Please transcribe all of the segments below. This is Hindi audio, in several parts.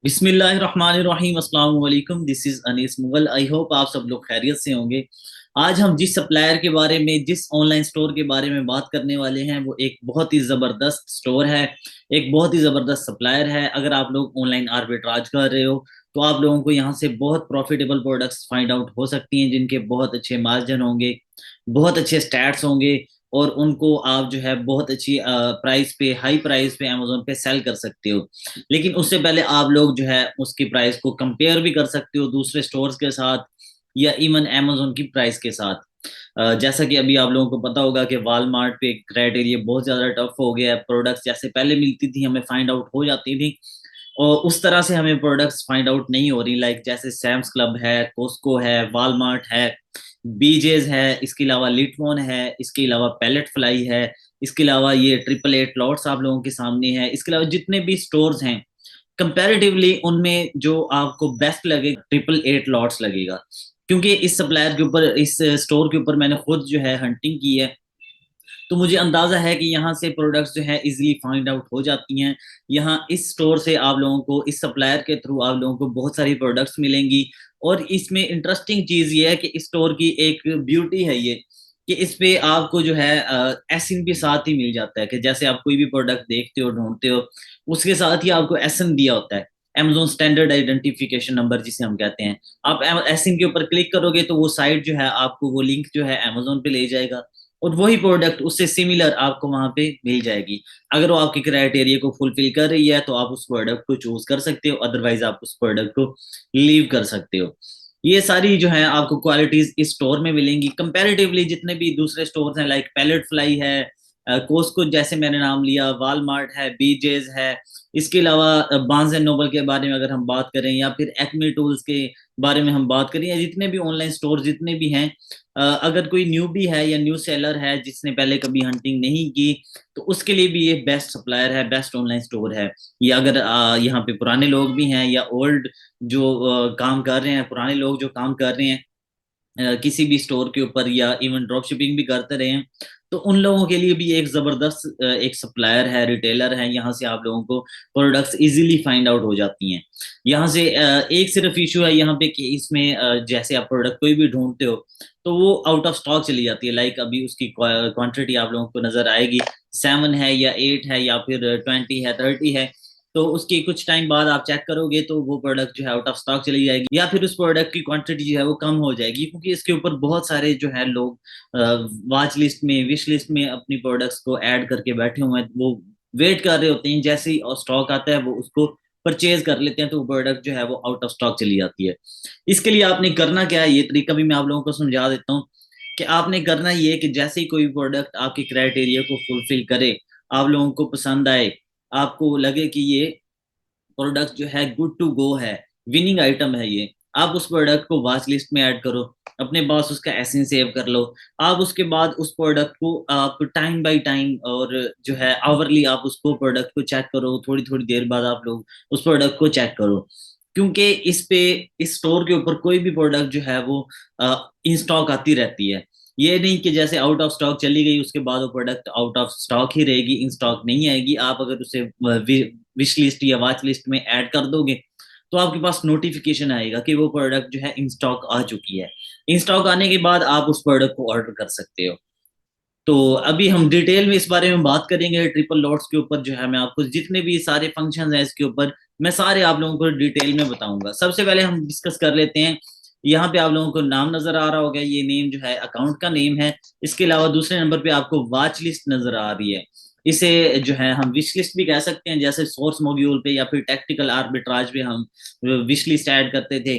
बिस्मिल्लाहिर्रहमानिर्रहीम अस्सलाम वालेकुम। This is Anis Mughal. I hope आप सब लोग खैरियत से होंगे। आज हम जिस सप्लायर के बारे में, जिस ऑनलाइन स्टोर के बारे में बात करने वाले हैं, वो एक बहुत ही ज़बरदस्त स्टोर है, एक बहुत ही ज़बरदस्त सप्लायर है। अगर आप लोग ऑनलाइन आर्बिट्राज कर रहे हो तो आप लोगों को यहाँ से बहुत प्रॉफिटेबल प्रोडक्ट्स फाइंड आउट हो सकती हैं, जिनके बहुत अच्छे मार्जिन होंगे, बहुत अच्छे स्टैट्स होंगे, और उनको आप जो है बहुत अच्छी प्राइस पे, हाई प्राइस पे अमेज़न पे सेल कर सकते हो। लेकिन उससे पहले आप लोग जो है उसकी प्राइस को कंपेयर भी कर सकते हो दूसरे स्टोर्स के साथ, या इवन अमेज़न की प्राइस के साथ। जैसा कि अभी आप लोगों को पता होगा कि वॉलमार्ट पे क्राइटेरिया बहुत ज़्यादा टफ हो गया है। प्रोडक्ट्स जैसे पहले मिलती थी, हमें फाइंड आउट हो जाती थी, और उस तरह से हमें प्रोडक्ट्स फाइंड आउट नहीं हो रही। लाइक जैसे सैम्स क्लब है, कॉस्को है, वॉलमार्ट है, बीजेज है, इसके अलावा लिटमोन है, इसके अलावा पैलेट फ्लाई है, इसके अलावा ये ट्रिपल एट लॉट्स आप लोगों के सामने है। इसके अलावा जितने भी स्टोर्स हैं, कंपैरेटिवली उनमें जो आपको बेस्ट लगेगा ट्रिपल एट लॉट्स लगेगा। क्योंकि इस सप्लायर के ऊपर, इस स्टोर के ऊपर मैंने खुद जो है हंटिंग की है, तो मुझे अंदाजा है कि यहाँ से प्रोडक्ट्स जो है इजीली फाइंड आउट हो जाती हैं। यहाँ इस स्टोर से आप लोगों को, इस सप्लायर के थ्रू आप लोगों को बहुत सारी प्रोडक्ट्स मिलेंगी। और इसमें इंटरेस्टिंग चीज़ ये है कि इस स्टोर की एक ब्यूटी है ये, कि इस पे आपको जो है एसएन के साथ ही मिल जाता है। कि जैसे आप कोई भी प्रोडक्ट देखते हो, ढूंढते हो, उसके साथ ही आपको एसएन दिया होता है, Amazon स्टैंडर्ड आइडेंटिफिकेशन नंबर जिसे हम कहते हैं। आप एसएन के ऊपर क्लिक करोगे तो वो साइट जो है आपको, वो लिंक जो है Amazon पे ले जाएगा, और वही प्रोडक्ट उससे सिमिलर आपको वहां पे मिल जाएगी। अगर वो आपके क्राइटेरिया को फुलफिल कर रही है तो आप उस प्रोडक्ट को चूज कर सकते हो, अदरवाइज आप उस प्रोडक्ट को लीव कर सकते हो। ये सारी जो है आपको क्वालिटीज इस स्टोर में मिलेंगी। कंपैरेटिवली जितने भी दूसरे स्टोर्स हैं, लाइक पैलेट फ्लाई है, कोस्को जैसे मैंने नाम लिया, वॉलमार्ट है, बीजेज है, इसके अलावा बार्न्स एंड नोबल के बारे में अगर हम बात करें, या फिर एक्मे टूल्स के बारे में हम बात करें, या जितने भी ऑनलाइन स्टोर जितने भी हैं, अगर कोई न्यू भी है या न्यू सेलर है जिसने पहले कभी हंटिंग नहीं की, तो उसके लिए भी ये बेस्ट सप्लायर है, बेस्ट ऑनलाइन स्टोर है। या अगर यहाँ पे पुराने लोग भी हैं, या ओल्ड जो काम कर रहे हैं, पुराने लोग जो काम कर रहे हैं किसी भी स्टोर के ऊपर, या इवन ड्रॉप शिपिंग भी करते रहे हैं, तो उन लोगों के लिए भी एक जबरदस्त एक सप्लायर है, रिटेलर है। यहाँ से आप लोगों को प्रोडक्ट्स इजीली फाइंड आउट हो जाती हैं। यहाँ से एक सिर्फ इशू है यहाँ पे कि इसमें जैसे आप प्रोडक्ट कोई भी ढूंढते हो तो वो आउट ऑफ स्टॉक चली जाती है। लाइक अभी उसकी क्वांटिटी आप लोगों को नजर आएगी, 7 है या 8 है या फिर 20 है, 30 है। तो उसके कुछ टाइम बाद आप चेक करोगे तो वो प्रोडक्ट जो है आउट ऑफ स्टॉक चली जाएगी, या फिर उस प्रोडक्ट की क्वांटिटी जो है वो कम हो जाएगी, क्योंकि इसके ऊपर बहुत सारे जो है लोग वॉच लिस्ट में, विश लिस्ट में अपनी प्रोडक्ट्स को ऐड करके बैठे हुए हैं। वो वेट कर रहे होते हैं, जैसे ही स्टॉक आता है वो उसको परचेज कर लेते हैं, तो वो प्रोडक्ट जो है वो आउट ऑफ स्टॉक चली जाती है। इसके लिए आपने करना क्या है, ये तरीका भी मैं आप लोगों को समझा देता हूँ। कि आपने करना ये है कि जैसे ही कोई प्रोडक्ट आपके क्राइटेरिया को फुलफिल करे, आप लोगों को पसंद आए, आपको लगे कि ये प्रोडक्ट जो है गुड टू गो है, विनिंग आइटम है ये, आप उस प्रोडक्ट को वॉच लिस्ट में ऐड करो, अपने पास उसका एसेंस सेव कर लो। आप उसके बाद उस प्रोडक्ट को आप टाइम बाय टाइम, और जो है आवरली, आप उसको प्रोडक्ट को चेक करो, थोड़ी थोड़ी देर बाद आप लोग उस प्रोडक्ट को चेक करो। क्योंकि इस पे, इस स्टोर के ऊपर कोई भी प्रोडक्ट जो है वो इन स्टॉक आती रहती है। ये नहीं कि जैसे आउट ऑफ स्टॉक चली गई उसके बाद वो प्रोडक्ट आउट ऑफ स्टॉक ही रहेगी, इन स्टॉक नहीं आएगी। आप अगर उसे विश लिस्ट या वॉच लिस्ट में ऐड कर दोगे तो आपके पास नोटिफिकेशन आएगा कि वो प्रोडक्ट जो है इन स्टॉक आ चुकी है। इन स्टॉक आने के बाद आप उस प्रोडक्ट को ऑर्डर कर सकते हो। तो अभी हम डिटेल में इस बारे में बात करेंगे। ट्रिपल लॉट्स के ऊपर जो है मैं आपको जितने भी सारे फंक्शंस हैं इसके ऊपर, मैं सारे आप लोगों को डिटेल में बताऊंगा। सबसे पहले हम डिस्कस कर लेते हैं। यहाँ पे आप लोगों को नाम नजर आ रहा होगा, ये नेम जो है अकाउंट का नेम है। इसके अलावा दूसरे नंबर पे आपको वॉच लिस्ट नजर आ रही है। इसे जो है हम विश लिस्ट भी कह सकते हैं, जैसे सोर्स मॉड्यूल पे या फिर टैक्टिकल आर्बिट्राज पे हम विश लिस्ट ऐड करते थे,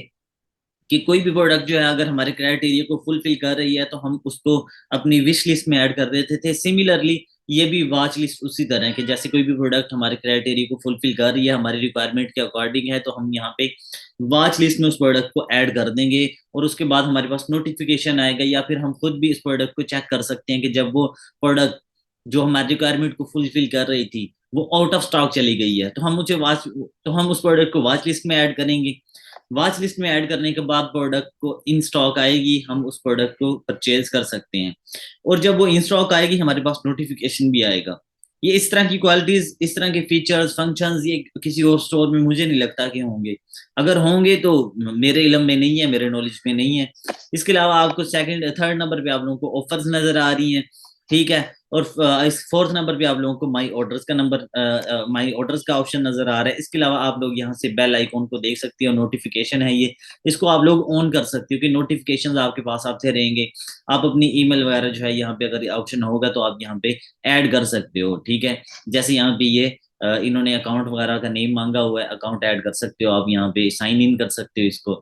कि कोई भी प्रोडक्ट जो है अगर हमारे क्राइटेरिया को फुलफिल कर रही है तो हम उसको अपनी विश लिस्ट में ऐड कर देते थे। सिमिलरली ये भी वॉच लिस्ट उसी तरह है, कि जैसे कोई भी प्रोडक्ट हमारे क्राइटेरिया को फुलफिल कर रही है, हमारी रिक्वायरमेंट के अकॉर्डिंग है, तो हम यहाँ पे वॉच लिस्ट में उस प्रोडक्ट को ऐड कर देंगे। और उसके बाद हमारे पास नोटिफिकेशन आएगा, या फिर हम खुद भी इस प्रोडक्ट को चेक कर सकते हैं कि जब वो प्रोडक्ट जो हमारी रिक्वायरमेंट को फुलफिल कर रही थी वो आउट ऑफ स्टॉक चली गई है, तो हम उसे वॉच, तो हम उस प्रोडक्ट को वॉच लिस्ट में ऐड करेंगे। वॉच लिस्ट में ऐड करने के बाद प्रोडक्ट को इन स्टॉक आएगी, हम उस प्रोडक्ट को परचेज कर सकते हैं। और जब वो इन स्टॉक आएगी हमारे पास नोटिफिकेशन भी आएगा। ये इस तरह की क्वालिटीज, इस तरह के फीचर्स, फंक्शंस ये किसी और स्टोर में मुझे नहीं लगता कि होंगे। अगर होंगे तो मेरे इल्म में नहीं है, मेरे नॉलेज में नहीं है। इसके अलावा आपको सेकंड थर्ड नंबर पे आप लोगों को ऑफर्स नजर आ रही हैं, ठीक है। और इस फोर्थ नंबर पे आप लोगों को माई ऑर्डर्स का नंबर, माई ऑर्डर्स का ऑप्शन नजर आ रहा है। इसके अलावा आप लोग यहाँ से बेल आइकॉन को देख सकते हो, नोटिफिकेशन है ये, इसको आप लोग ऑन कर सकते हो कि नोटिफिकेशंस आपके पास आते रहेंगे। आप अपनी ईमेल वगैरह जो है यहाँ पे अगर ऑप्शन होगा तो आप यहाँ पे ऐड कर सकते हो, ठीक है। जैसे यहाँ पे ये इन्होंने अकाउंट वगैरह का नेम मांगा हुआ है, अकाउंट ऐड कर सकते हो आप, यहाँ पे साइन इन कर सकते हो इसको।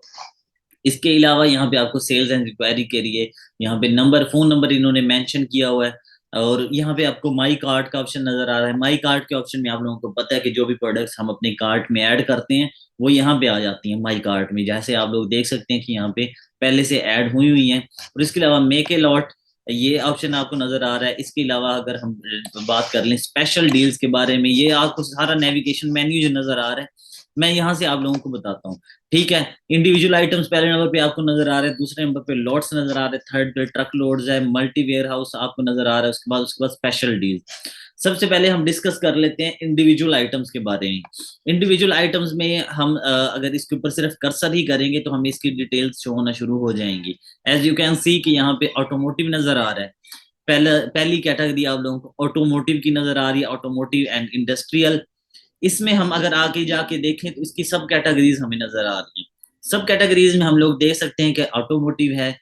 इसके अलावा यहाँ पे आपको सेल्स एंड इंक्वायरी के लिए यहाँ पे नंबर, फोन नंबर इन्होंने मेंशन किया हुआ है। और यहाँ पे आपको माई कार्ट का ऑप्शन नजर आ रहा है। माई कार्ट के ऑप्शन में आप लोगों को पता है कि जो भी प्रोडक्ट्स हम अपने कार्ट में ऐड करते हैं वो यहाँ पे आ जाती हैं माई कार्ट में। जैसे आप लोग देख सकते हैं कि यहाँ पे पहले से ऐड हुई हुई हैं। और इसके अलावा मेक ए लॉट, ये ऑप्शन आपको नजर आ रहा है। इसके अलावा अगर हम बात कर लें स्पेशल डील्स के बारे में, ये आपको सारा नेविगेशन मेन्यू जो नजर आ रहा है, मैं यहाँ से आप लोगों को बताता हूँ, ठीक है। इंडिविजुअल आइटम्स पहले नंबर पे आपको नजर आ रहे हैं, दूसरे नंबर पे लॉट्स नजर आ रहे हैं, थर्ड पे ट्रक लोड्स है, मल्टी वेयर हाउस आपको नजर आ रहा है, उसके बाद स्पेशल डील। सबसे पहले हम डिस्कस कर लेते हैं इंडिविजुअल आइटम्स के बारे में। इंडिविजुअल आइटम्स में हम अगर इसके ऊपर सिर्फ कर्सर ही करेंगे तो हमें इसकी डिटेल्स शो होना शुरू हो जाएंगी। एज यू कैन सी कि यहाँ पे ऑटोमोटिव नजर आ रहा है। पहली कैटेगरी आप लोगों को ऑटोमोटिव की नजर आ रही है, ऑटोमोटिव एंड इंडस्ट्रियल। इसमें हम अगर आगे जाके देखें तो इसकी सब कैटेगरीज हमें नजर आ रही हैं। सब कैटेगरीज में हम लोग देख सकते हैं कि ऑटोमोटिव है,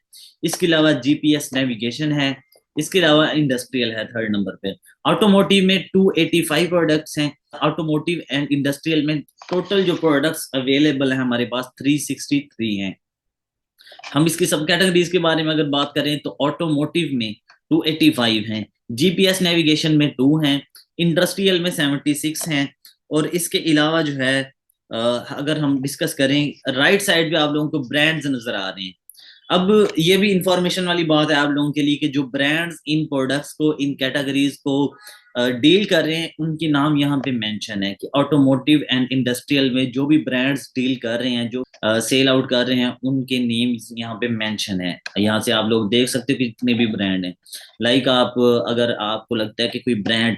इसके अलावा जीपीएस नेविगेशन है, इसके अलावा इंडस्ट्रियल है थर्ड नंबर पे। ऑटोमोटिव में 285 प्रोडक्ट्स हैं, ऑटोमोटिव एंड इंडस्ट्रियल में टोटल जो प्रोडक्ट्स अवेलेबल है हमारे पास 363 हैं। हम इसकी सब कैटेगरीज के बारे में अगर बात करें तो ऑटोमोटिव में 285 हैं, जीपीएस नेविगेशन में 2 हैं, इंडस्ट्रियल में 76 हैं। और इसके अलावा जो है अगर हम डिस्कस करें राइट साइड पे आप लोगों को ब्रांड्स नजर आ रहे हैं। अब ये भी इंफॉर्मेशन वाली बात है आप लोगों के लिए कि जो ब्रांड्स इन प्रोडक्ट्स को, इन कैटेगरीज को डील कर रहे हैं उनके नाम यहाँ पे मेंशन है कि ऑटोमोटिव एंड इंडस्ट्रियल में जो भी ब्रांड्स डील कर रहे हैं, जो सेल आउट कर रहे हैं, उनके नेम्स यहाँ पे मेंशन है। यहाँ से आप लोग देख सकते हो कि जितने भी ब्रांड हैं। लाइक आप अगर आपको लगता है कि कोई ब्रांड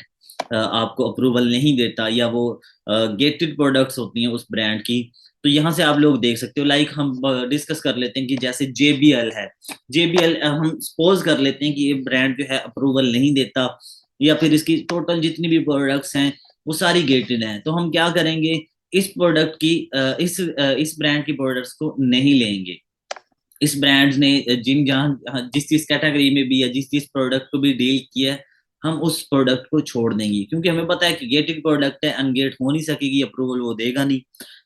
आपको अप्रूवल नहीं देता या वो गेटेड प्रोडक्ट्स होती हैं उस ब्रांड की, तो यहाँ से आप लोग देख सकते हो। लाइक हम डिस्कस कर लेते हैं कि जैसे JBL है, JBL हम सपोज कर लेते हैं कि ये ब्रांड जो है अप्रूवल नहीं देता या फिर इसकी टोटल जितनी भी प्रोडक्ट्स हैं वो सारी गेटेड हैं, तो हम क्या करेंगे, इस प्रोडक्ट की इस ब्रांड की प्रोडक्ट्स को नहीं लेंगे। इस ब्रांड्स ने जिन जहाँ जिस जिस कैटेगरी में भी या जिस जिस प्रोडक्ट को भी डील किया है, हम उस प्रोडक्ट को छोड़ देंगे, क्योंकि हमें पता है कि गेटेड प्रोडक्ट है, अनगेट हो नहीं सकेगी, अप्रूवल वो देगा नहीं।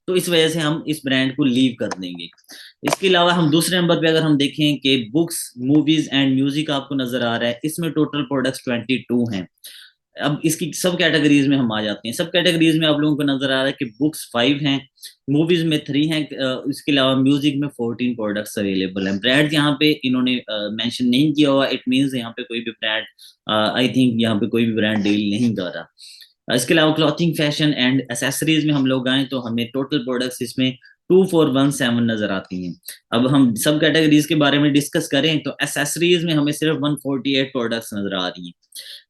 तो इस वजह से हम इस ब्रांड को लीव कर देंगे। इसके अलावा हम दूसरे नंबर पे अगर हम देखें कि बुक्स, मूवीज एंड म्यूजिक आपको नजर आ रहा है, इसमें टोटल प्रोडक्ट्स 22 हैं। अब इसकी सब कैटेगरीज में हम आ जाते हैं। सब कैटेगरीज में आप लोगों को नजर आ रहा है कि बुक्स 5 हैं, मूवीज में 3 हैं, इसके अलावा म्यूजिक में 14 प्रोडक्ट्स अवेलेबल हैं। ब्रांड यहाँ पे इन्होंने मेंशन नहीं किया हुआ, इट मींस यहाँ पे कोई भी ब्रांड, आई थिंक यहाँ पे कोई भी ब्रांड डील नहीं कर रहा। इसके अलावा क्लॉथिंग, फैशन एंड एसेसरीज में हम लोग आए तो हमें टोटल प्रोडक्ट्स इसमें 2417 नजर आती हैं। अब हम सब कैटेगरीज के बारे में डिस्कस करें तो एसेसरीज में हमें सिर्फ 148 प्रोडक्ट्स नजर आ रही हैं।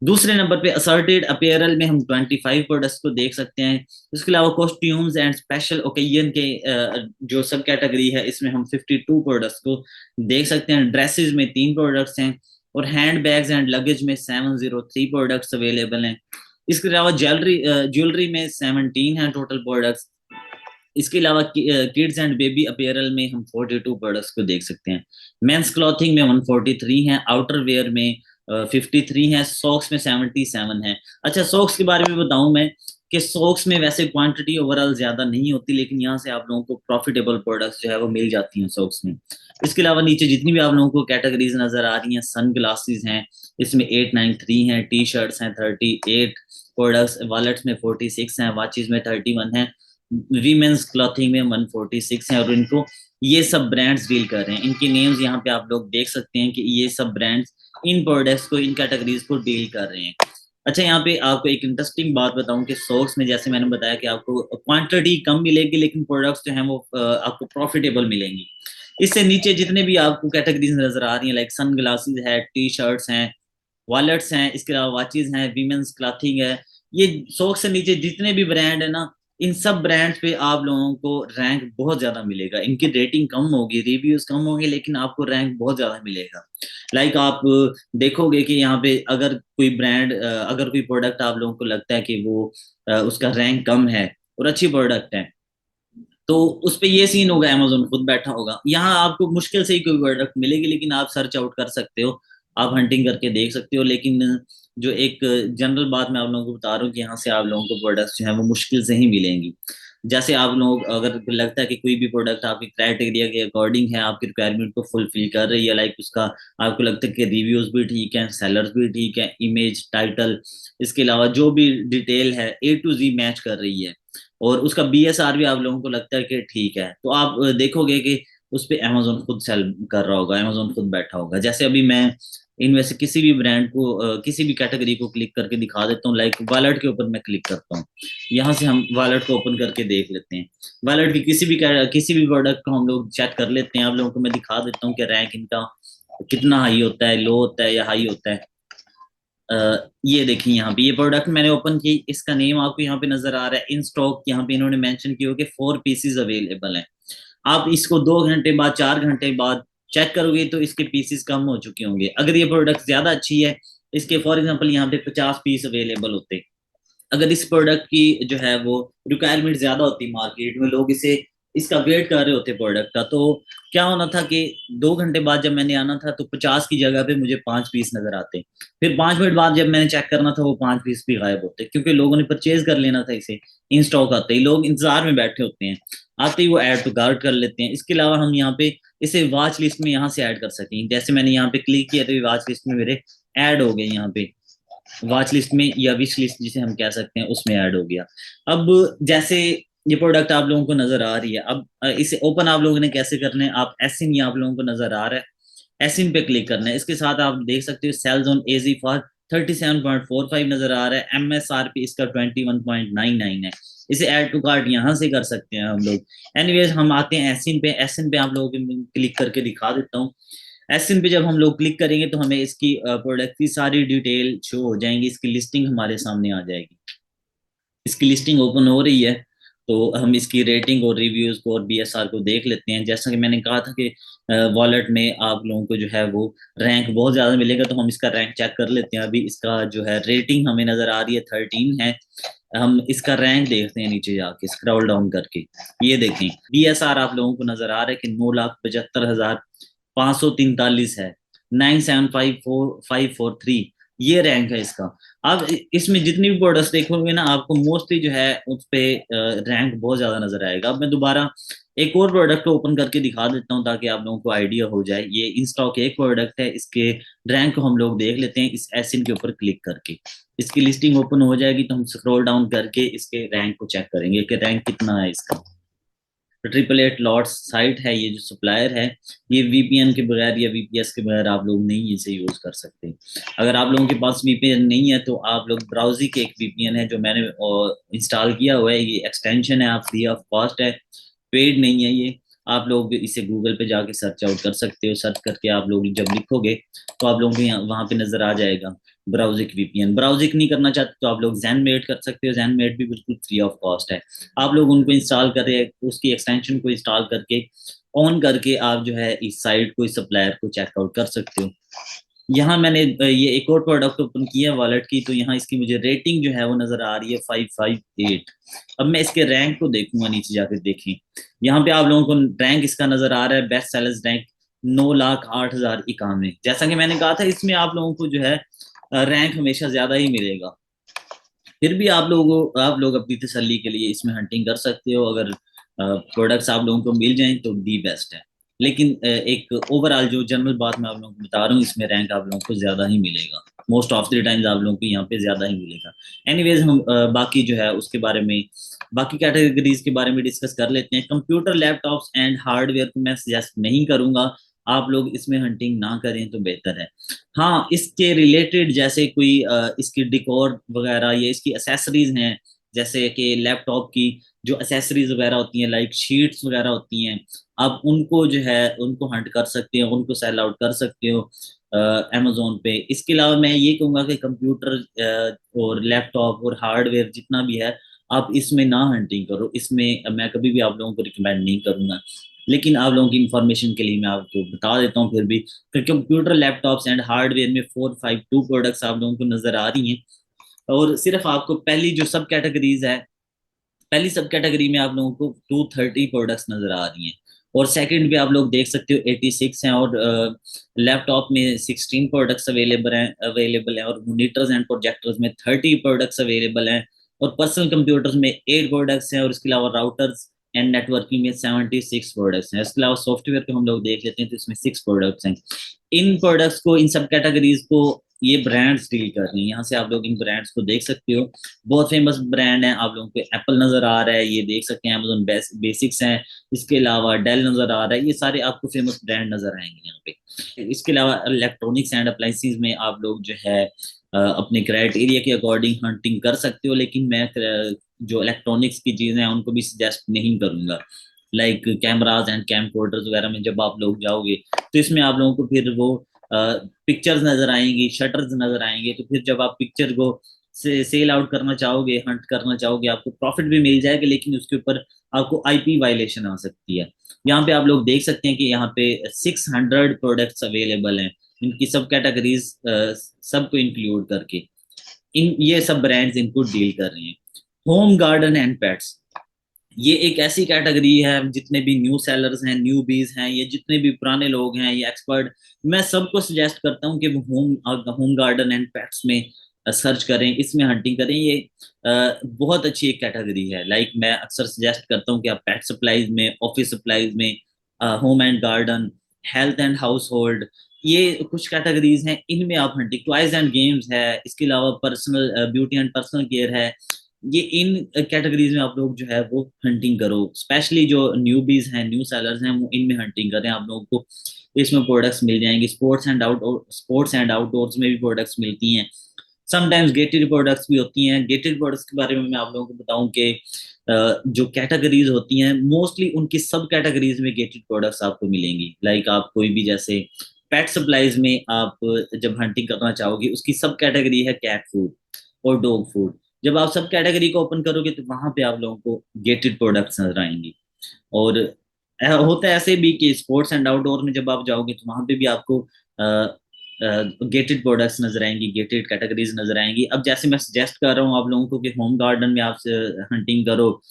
दूसरे नंबर पे असर्टेड अपीयरल में हम 25 प्रोडक्ट्स को देख सकते हैं। इसके अलावा कॉस्ट्यूम्स एंड स्पेशल ओकेजन के जो सब कैटेगरी है इसमें हम 52 प्रोडक्ट्स को देख सकते हैं। ड्रेसेस में 3 प्रोडक्ट्स हैं और हैंड बैग्स एंड लगेज में 703 प्रोडक्ट्स अवेलेबल हैं। इसके अलावा ज्वेलरी में 17 है टोटल प्रोडक्ट्स। इसके अलावा किड्स एंड बेबी अपीयरल में हम 42 प्रोडक्ट्स को देख सकते हैं। मेंस क्लॉथिंग में 143 हैं, आउटर वेयर में 53 हैं, सॉक्स में 77 है। अच्छा, सॉक्स के बारे में बताऊं मैं कि सॉक्स में वैसे क्वांटिटी ओवरऑल ज्यादा नहीं होती, लेकिन यहाँ से आप लोगों को प्रॉफिटेबल प्रोडक्ट्स जो है वो मिल जाती हैं सॉक्स में। इसके अलावा नीचे जितनी भी आप लोगों को कैटेगरीज नजर आ रही हैं, सन ग्लासेस हैं, इसमें 893 हैं, टी शर्ट्स हैं 38 प्रोडक्ट्स, वॉलेट्स में 46 हैं, वॉचेस में 31 हैं, वीमेंस क्लॉथिंग में 146 हैं। और इनको ये सब ब्रांड्स डील कर रहे हैं। इनकी नेम्स यहाँ पे आप लोग देख सकते हैं कि ये सब ब्रांड्स इन प्रोडक्ट्स को, इन कैटेगरीज को डील कर रहे हैं। अच्छा, यहाँ पे आपको एक इंटरेस्टिंग बात बताऊं कि सोर्स में जैसे मैंने बताया कि आपको क्वांटिटी कम मिलेगी लेकिन प्रोडक्ट्स जो हैं वो आपको प्रॉफिटेबल मिलेंगी। इससे नीचे जितने भी आपको कैटेगरीज नजर आ रही हैं, लाइक सन ग्लासेस है, टी शर्ट्स हैं, वॉलेट्स हैं, इसके अलावा वॉचेज हैं, वीमेंस क्लॉथिंग है, ये 100 से नीचे जितने भी ब्रांड है ना, इन सब ब्रांड्स पे आप लोगों को रैंक बहुत ज्यादा मिलेगा। इनकी रेटिंग कम होगी, रिव्यूज कम होंगे, लेकिन आपको रैंक बहुत ज्यादा मिलेगा। लाइक आप देखोगे कि यहाँ पे अगर कोई ब्रांड, अगर कोई प्रोडक्ट आप लोगों को लगता है कि वो उसका रैंक कम है और अच्छी प्रोडक्ट है, तो उस पे ये सीन होगा, अमेजोन खुद बैठा होगा। यहाँ आपको मुश्किल से ही कोई प्रोडक्ट मिलेगी, लेकिन आप सर्च आउट कर सकते हो, आप हंटिंग करके देख सकते हो। लेकिन जो एक जनरल बात मैं आप लोगों को बता रहा हूँ कि यहाँ से आप लोगों को प्रोडक्ट्स जो है वो मुश्किल से ही मिलेंगी। जैसे आप लोग अगर लगता है कि कोई भी प्रोडक्ट आपके क्राइटेरिया के अकॉर्डिंग है, आपकी रिक्वायरमेंट को फुलफिल कर रही है, लाइक उसका आपको लगता है कि रिव्यूज भी ठीक है, सेलर्स भी ठीक है, इमेज, टाइटल, इसके अलावा जो भी डिटेल है A to Z मैच कर रही है, और उसका BSR भी आप लोगों को लगता है कि ठीक है, तो आप देखोगे कि उस पे अमेजोन खुद सेल कर रहा होगा, अमेजोन खुद बैठा होगा। जैसे अभी मैं इनमें से किसी भी ब्रांड को, किसी भी कैटेगरी को क्लिक करके दिखा देता हूँ। लाइक वॉलेट के ऊपर मैं क्लिक करता हूँ, यहाँ से हम वॉलेट को ओपन करके देख लेते हैं। वॉलेट की किसी भी प्रोडक्ट को हम लोग चेक कर लेते हैं। आप लोगों को मैं दिखा देता हूँ कि रैंक इनका कितना हाई होता है, लो होता है या हाई होता है। ये देखिए यहाँ पे ये प्रोडक्ट मैंने ओपन की, इसका नेम आपको यहाँ पे नजर आ रहा है, इन स्टॉक। यहाँ पे इन्होंने मेंशन किया कि 4 पीसीज अवेलेबल हैं। आप इसको 2 घंटे बाद, 4 घंटे बाद चेक करोगे तो इसके पीसीज कम हो चुके होंगे। अगर ये प्रोडक्ट ज्यादा अच्छी है, इसके फॉर एग्जांपल यहाँ पे 50 पीस अवेलेबल होते, अगर इस प्रोडक्ट की जो है वो रिक्वायरमेंट ज्यादा होती मार्केट में, लोग इसे इसका वेट कर रहे होते प्रोडक्ट का, तो क्या होना था कि 2 घंटे बाद जब मैंने आना था तो 50 की जगह पे मुझे 5 पीस नजर आते। फिर 5 मिनट बाद जब मैंने चेक करना था वो 5 पीस भी गायब होते, क्योंकि लोगों ने परचेज कर लेना था इसे। इन स्टॉक आते ही लोग इंतजार में बैठे होते हैं, आते ही वो ऐड टू कार्ट कर लेते हैं। इसके अलावा हम यहाँ पे इसे वॉच लिस्ट में यहाँ से ऐड कर सकें। जैसे मैंने यहाँ पे क्लिक किया तो वॉच लिस्ट में मेरे ऐड हो गए, यहाँ पे वॉच लिस्ट में या विश लिस्ट जिसे हम कह सकते हैं उसमें ऐड हो गया। अब जैसे ये प्रोडक्ट आप लोगों को नजर आ रही है, अब इसे ओपन आप लोगों ने कैसे करना है, आप एसिन, ये आप लोगों को नजर आ रहा है, एसिन पे क्लिक करना है। इसके साथ आप देख सकते हो सेल्स ऑन एजी फॉर 37.45 नजर आ रहा है, MSRP इसका 21.99 है। इसे ऐड टू कार्ट यहाँ से कर सकते हैं हम लोग। एनीवेज हम आते हैं एसिन पे। एसिन पे आप लोगों को क्लिक करके दिखा देता हूँ। एसिन पे जब हम लोग क्लिक करेंगे तो हमें इसकी प्रोडक्ट की सारी डिटेल शो हो जाएंगी, इसकी लिस्टिंग हमारे सामने आ जाएगी। इसकी लिस्टिंग ओपन हो रही है, तो हम इसकी रेटिंग और रिव्यूज को और BSR को देख लेते हैं। जैसा कि मैंने कहा था कि वॉलेट में आप लोगों को जो है वो रैंक बहुत ज़्यादा मिलेगा, तो हम इसका रैंक चेक कर लेते हैं। अभी इसका जो है रेटिंग हमें नज़र आ रही है 13 है। हम इसका रैंक देखते हैं नीचे जाके स्क्रॉल डाउन करके। ये देखें BSR आप लोगों को नज़र आ रहा है कि 9,75,543 है, 9,75,453 ये रैंक है इसका। अब इसमें जितनी भी प्रोडक्ट्स देखोगे ना, आपको मोस्टली जो है उस पे रैंक बहुत ज्यादा नजर आएगा। अब मैं दोबारा एक और प्रोडक्ट को ओपन करके दिखा देता हूँ ताकि आप लोगों को आइडिया हो जाए। ये इन स्टॉक एक प्रोडक्ट है, इसके रैंक को हम लोग देख लेते हैं इस एसिन के ऊपर क्लिक करके। इसकी लिस्टिंग ओपन हो जाएगी तो हम स्क्रॉल डाउन करके इसके रैंक को चेक करेंगे कि रैंक कितना है इसका। ट्रिपल एट लॉट्स साइट है, ये जो सप्लायर है, ये VPN के बगैर या VPS के बगैर आप लोग नहीं इसे यूज कर सकते। अगर आप लोगों के पास VPN नहीं है तो आप लोग ब्राउजी के एक VPN है जो मैंने इंस्टॉल किया हुआ है, ये एक्सटेंशन है, आप फ्री ऑफ कॉस्ट है, पेड नहीं है ये। आप लोग इसे गूगल पे जाके सर्च आउट कर सकते हो। सर्च करके आप लोग जब लिखोगे तो आप लोगों को यहाँ वहाँ पे नजर आ जाएगा ब्राउजिक VPN। ब्राउजिक नहीं करना चाहते तो आप लोग ज़ेनमेट कर सकते हो, ज़ेनमेट भी बिल्कुल फ्री ऑफ कॉस्ट है। आप लोग उनको इंस्टॉल करें, उसकी एक्सटेंशन को इंस्टॉल करके ऑन करके आप जो है इस साइट को, इस सप्लायर को चेकआउट कर सकते हो। यहाँ मैंने ये एक और प्रोडक्ट ओपन किया है वॉलेट की, तो यहाँ इसकी मुझे रेटिंग जो है वो नजर आ रही है 558। अब मैं इसके रैंक को देखूंगा, नीचे जाकर देखें। यहाँ पे आप लोगों को रैंक इसका नजर आ रहा है, बेस्ट सेलर्स रैंक 9,08,091। जैसा कि मैंने कहा था इसमें आप लोगों को जो है रैंक हमेशा ज्यादा ही मिलेगा। फिर भी आप लोग अपनी तसल्ली के लिए इसमें हंटिंग कर सकते हो। अगर प्रोडक्ट्स आप लोगों को मिल जाएं तो दी बेस्ट है। लेकिन एक ओवरऑल जो जनरल बात मैं आप लोगों को बता रहा हूँ, इसमें रैंक आप लोगों को ज्यादा ही मिलेगा। मोस्ट ऑफ द टाइम्स आप लोगों को यहाँ पे ज्यादा ही मिलेगा। एनीवेज हम बाकी जो है उसके बारे में, बाकी कैटेगरीज के बारे में डिस्कस कर लेते हैं। कंप्यूटर, लैपटॉप्स एंड हार्डवेयर को मैं सजेस्ट नहीं करूंगा, आप लोग इसमें हंटिंग ना करें तो बेहतर है। हाँ, इसके रिलेटेड जैसे कोई इसकी डिकोर वगैरह या इसकी एसेसरीज हैं, जैसे कि लैपटॉप की जो एसेसरीज वगैरह होती हैं, लाइक शीट्स वगैरह होती हैं, आप उनको जो है उनको हंट कर सकते हो, उनको सेल आउट कर सकते हो। अमेजोन पे। इसके अलावा मैं ये कहूँगा कि कंप्यूटर और लैपटॉप और हार्डवेयर जितना भी है, आप इसमें ना हंटिंग करो। इसमें मैं कभी भी आप लोगों को रिकमेंड नहीं करूँगा, लेकिन आप लोगों की इंफॉर्मेशन के लिए मैं आपको बता देता हूँ फिर भी कि कंप्यूटर लैपटॉप्स एंड हार्डवेयर में 452 प्रोडक्ट्स आप लोगों को नजर आ रही हैं। और सिर्फ आपको पहली जो सब कैटेगरीज है, पहली सब कैटेगरी में आप लोगों को 230 प्रोडक्ट्स नजर आ रही हैं। और सेकंड पे आप लोग देख सकते हो 86 हैं। और लैपटॉप में 16 प्रोडक्ट्स अवेलेबल हैं और मॉनिटर्स एंड प्रोजेक्टर्स में 30 प्रोडक्ट्स अवेलेबल हैं। और पर्सनल कंप्यूटर्स में 8 प्रोडक्ट्स हैं। और इसके अलावा राउटर्स एंड नेटवर्किंग में 76 प्रोडक्ट्स हैं। इसके अलावा सॉफ्टवेयर को हम लोग देख लेते हैं तो इसमें 6 प्रोडक्ट्स हैं। इन प्रोडक्ट्स को, इन सब कैटेगरीज को ये ब्रांड्स डील कर रही हैं। यहाँ से आप लोग इन ब्रांड्स को देख सकते हो। बहुत फेमस ब्रांड है। आप लोगों को एप्पल नजर आ रहा है, ये देख सकते हैं, अमेजोन बेसिक्स हैं। इसके अलावा डेल नजर आ रहा है। ये सारे आपको फेमस ब्रांड नजर आएंगे यहाँ पे। इसके अलावा इलेक्ट्रॉनिक्स एंड अप्लायंसेस में आप लोग जो है अपने क्राइटेरिया के अकॉर्डिंग हंटिंग कर सकते हो, लेकिन मैं जो इलेक्ट्रॉनिक्स की चीजें हैं उनको भी सजेस्ट नहीं करूंगा। लाइक कैमराज एंड कैमकोर्डर्स वगैरह में जब आप लोग जाओगे तो इसमें आप लोगों को फिर वो पिक्चर्स नजर आएंगी, शटर्स नजर आएंगे। तो फिर जब आप पिक्चर को से सेल आउट करना चाहोगे, हंट करना चाहोगे, आपको प्रॉफिट भी मिल जाएगा, लेकिन उसके ऊपर आपको आईपी वायलेशन आ सकती है। यहाँ पे आप लोग देख सकते हैं कि यहाँ पे 600 प्रोडक्ट्स अवेलेबल हैं। इनकी सब कैटेगरीज सबको इंक्लूड करके इन ये सब ब्रांड्स इनको डील कर रहे हैं। होम गार्डन एंड पेट्स, ये एक ऐसी कैटेगरी है। जितने भी न्यू सेलर्स हैं, न्यू बीज हैं, ये जितने भी पुराने लोग हैं, ये एक्सपर्ट, मैं सबको सजेस्ट करता हूँ कि वो होम गार्डन एंड पेट्स में सर्च करें, इसमें हंटिंग करें। ये बहुत अच्छी एक कैटेगरी है। लाइक मैं अक्सर सजेस्ट करता हूँ कि आप पेट सप्लाईज में, ऑफिस सप्लाईज में, home and garden, health and house hold, ये कुछ कैटेगरीज हैं, इनमें आप हंटिंग, टॉयज एंड गेम्स है, इसके अलावा personal beauty and personal care है, ये इन कैटेगरीज में आप लोग जो है वो हंटिंग करो। स्पेशली जो न्यूबीज हैं, न्यू सेलर्स हैं, वो इनमें हंटिंग करें। आप लोगों को इसमें प्रोडक्ट्स मिल जाएंगे। स्पोर्ट्स एंड आउटडोर्स में भी प्रोडक्ट्स मिलती हैं। समटाइम्स गेटेड प्रोडक्ट्स भी होती हैं। गेटेड प्रोडक्ट्स के बारे में मैं आप लोगों को बताऊं कि जो कैटेगरीज होती हैं, मोस्टली उनकी सब कैटेगरीज में गेटेड प्रोडक्ट्स आपको मिलेंगी। लाइक आप कोई भी, जैसे पेट सप्लाईज में आप जब हंटिंग करना चाहोगे, उसकी सब कैटेगरी है कैट फूड और डॉग फूड। जब आप सब कैटेगरी को ओपन करोगे तो वहां पे आप लोगों को गेटेड प्रोडक्ट्स नजर आएंगी। और होता है ऐसे भी कि स्पोर्ट्स एंड आउटडोर में जब आप जाओगे तो वहां पे भी आपको गेटेड प्रोडक्ट्स नजर आएंगी, गेटेड कैटेगरीज नजर आएंगी। अब जैसे मैं सजेस्ट कर रहा हूँ आप लोगों को कि होम गार्डन में आप हंटिंग करो,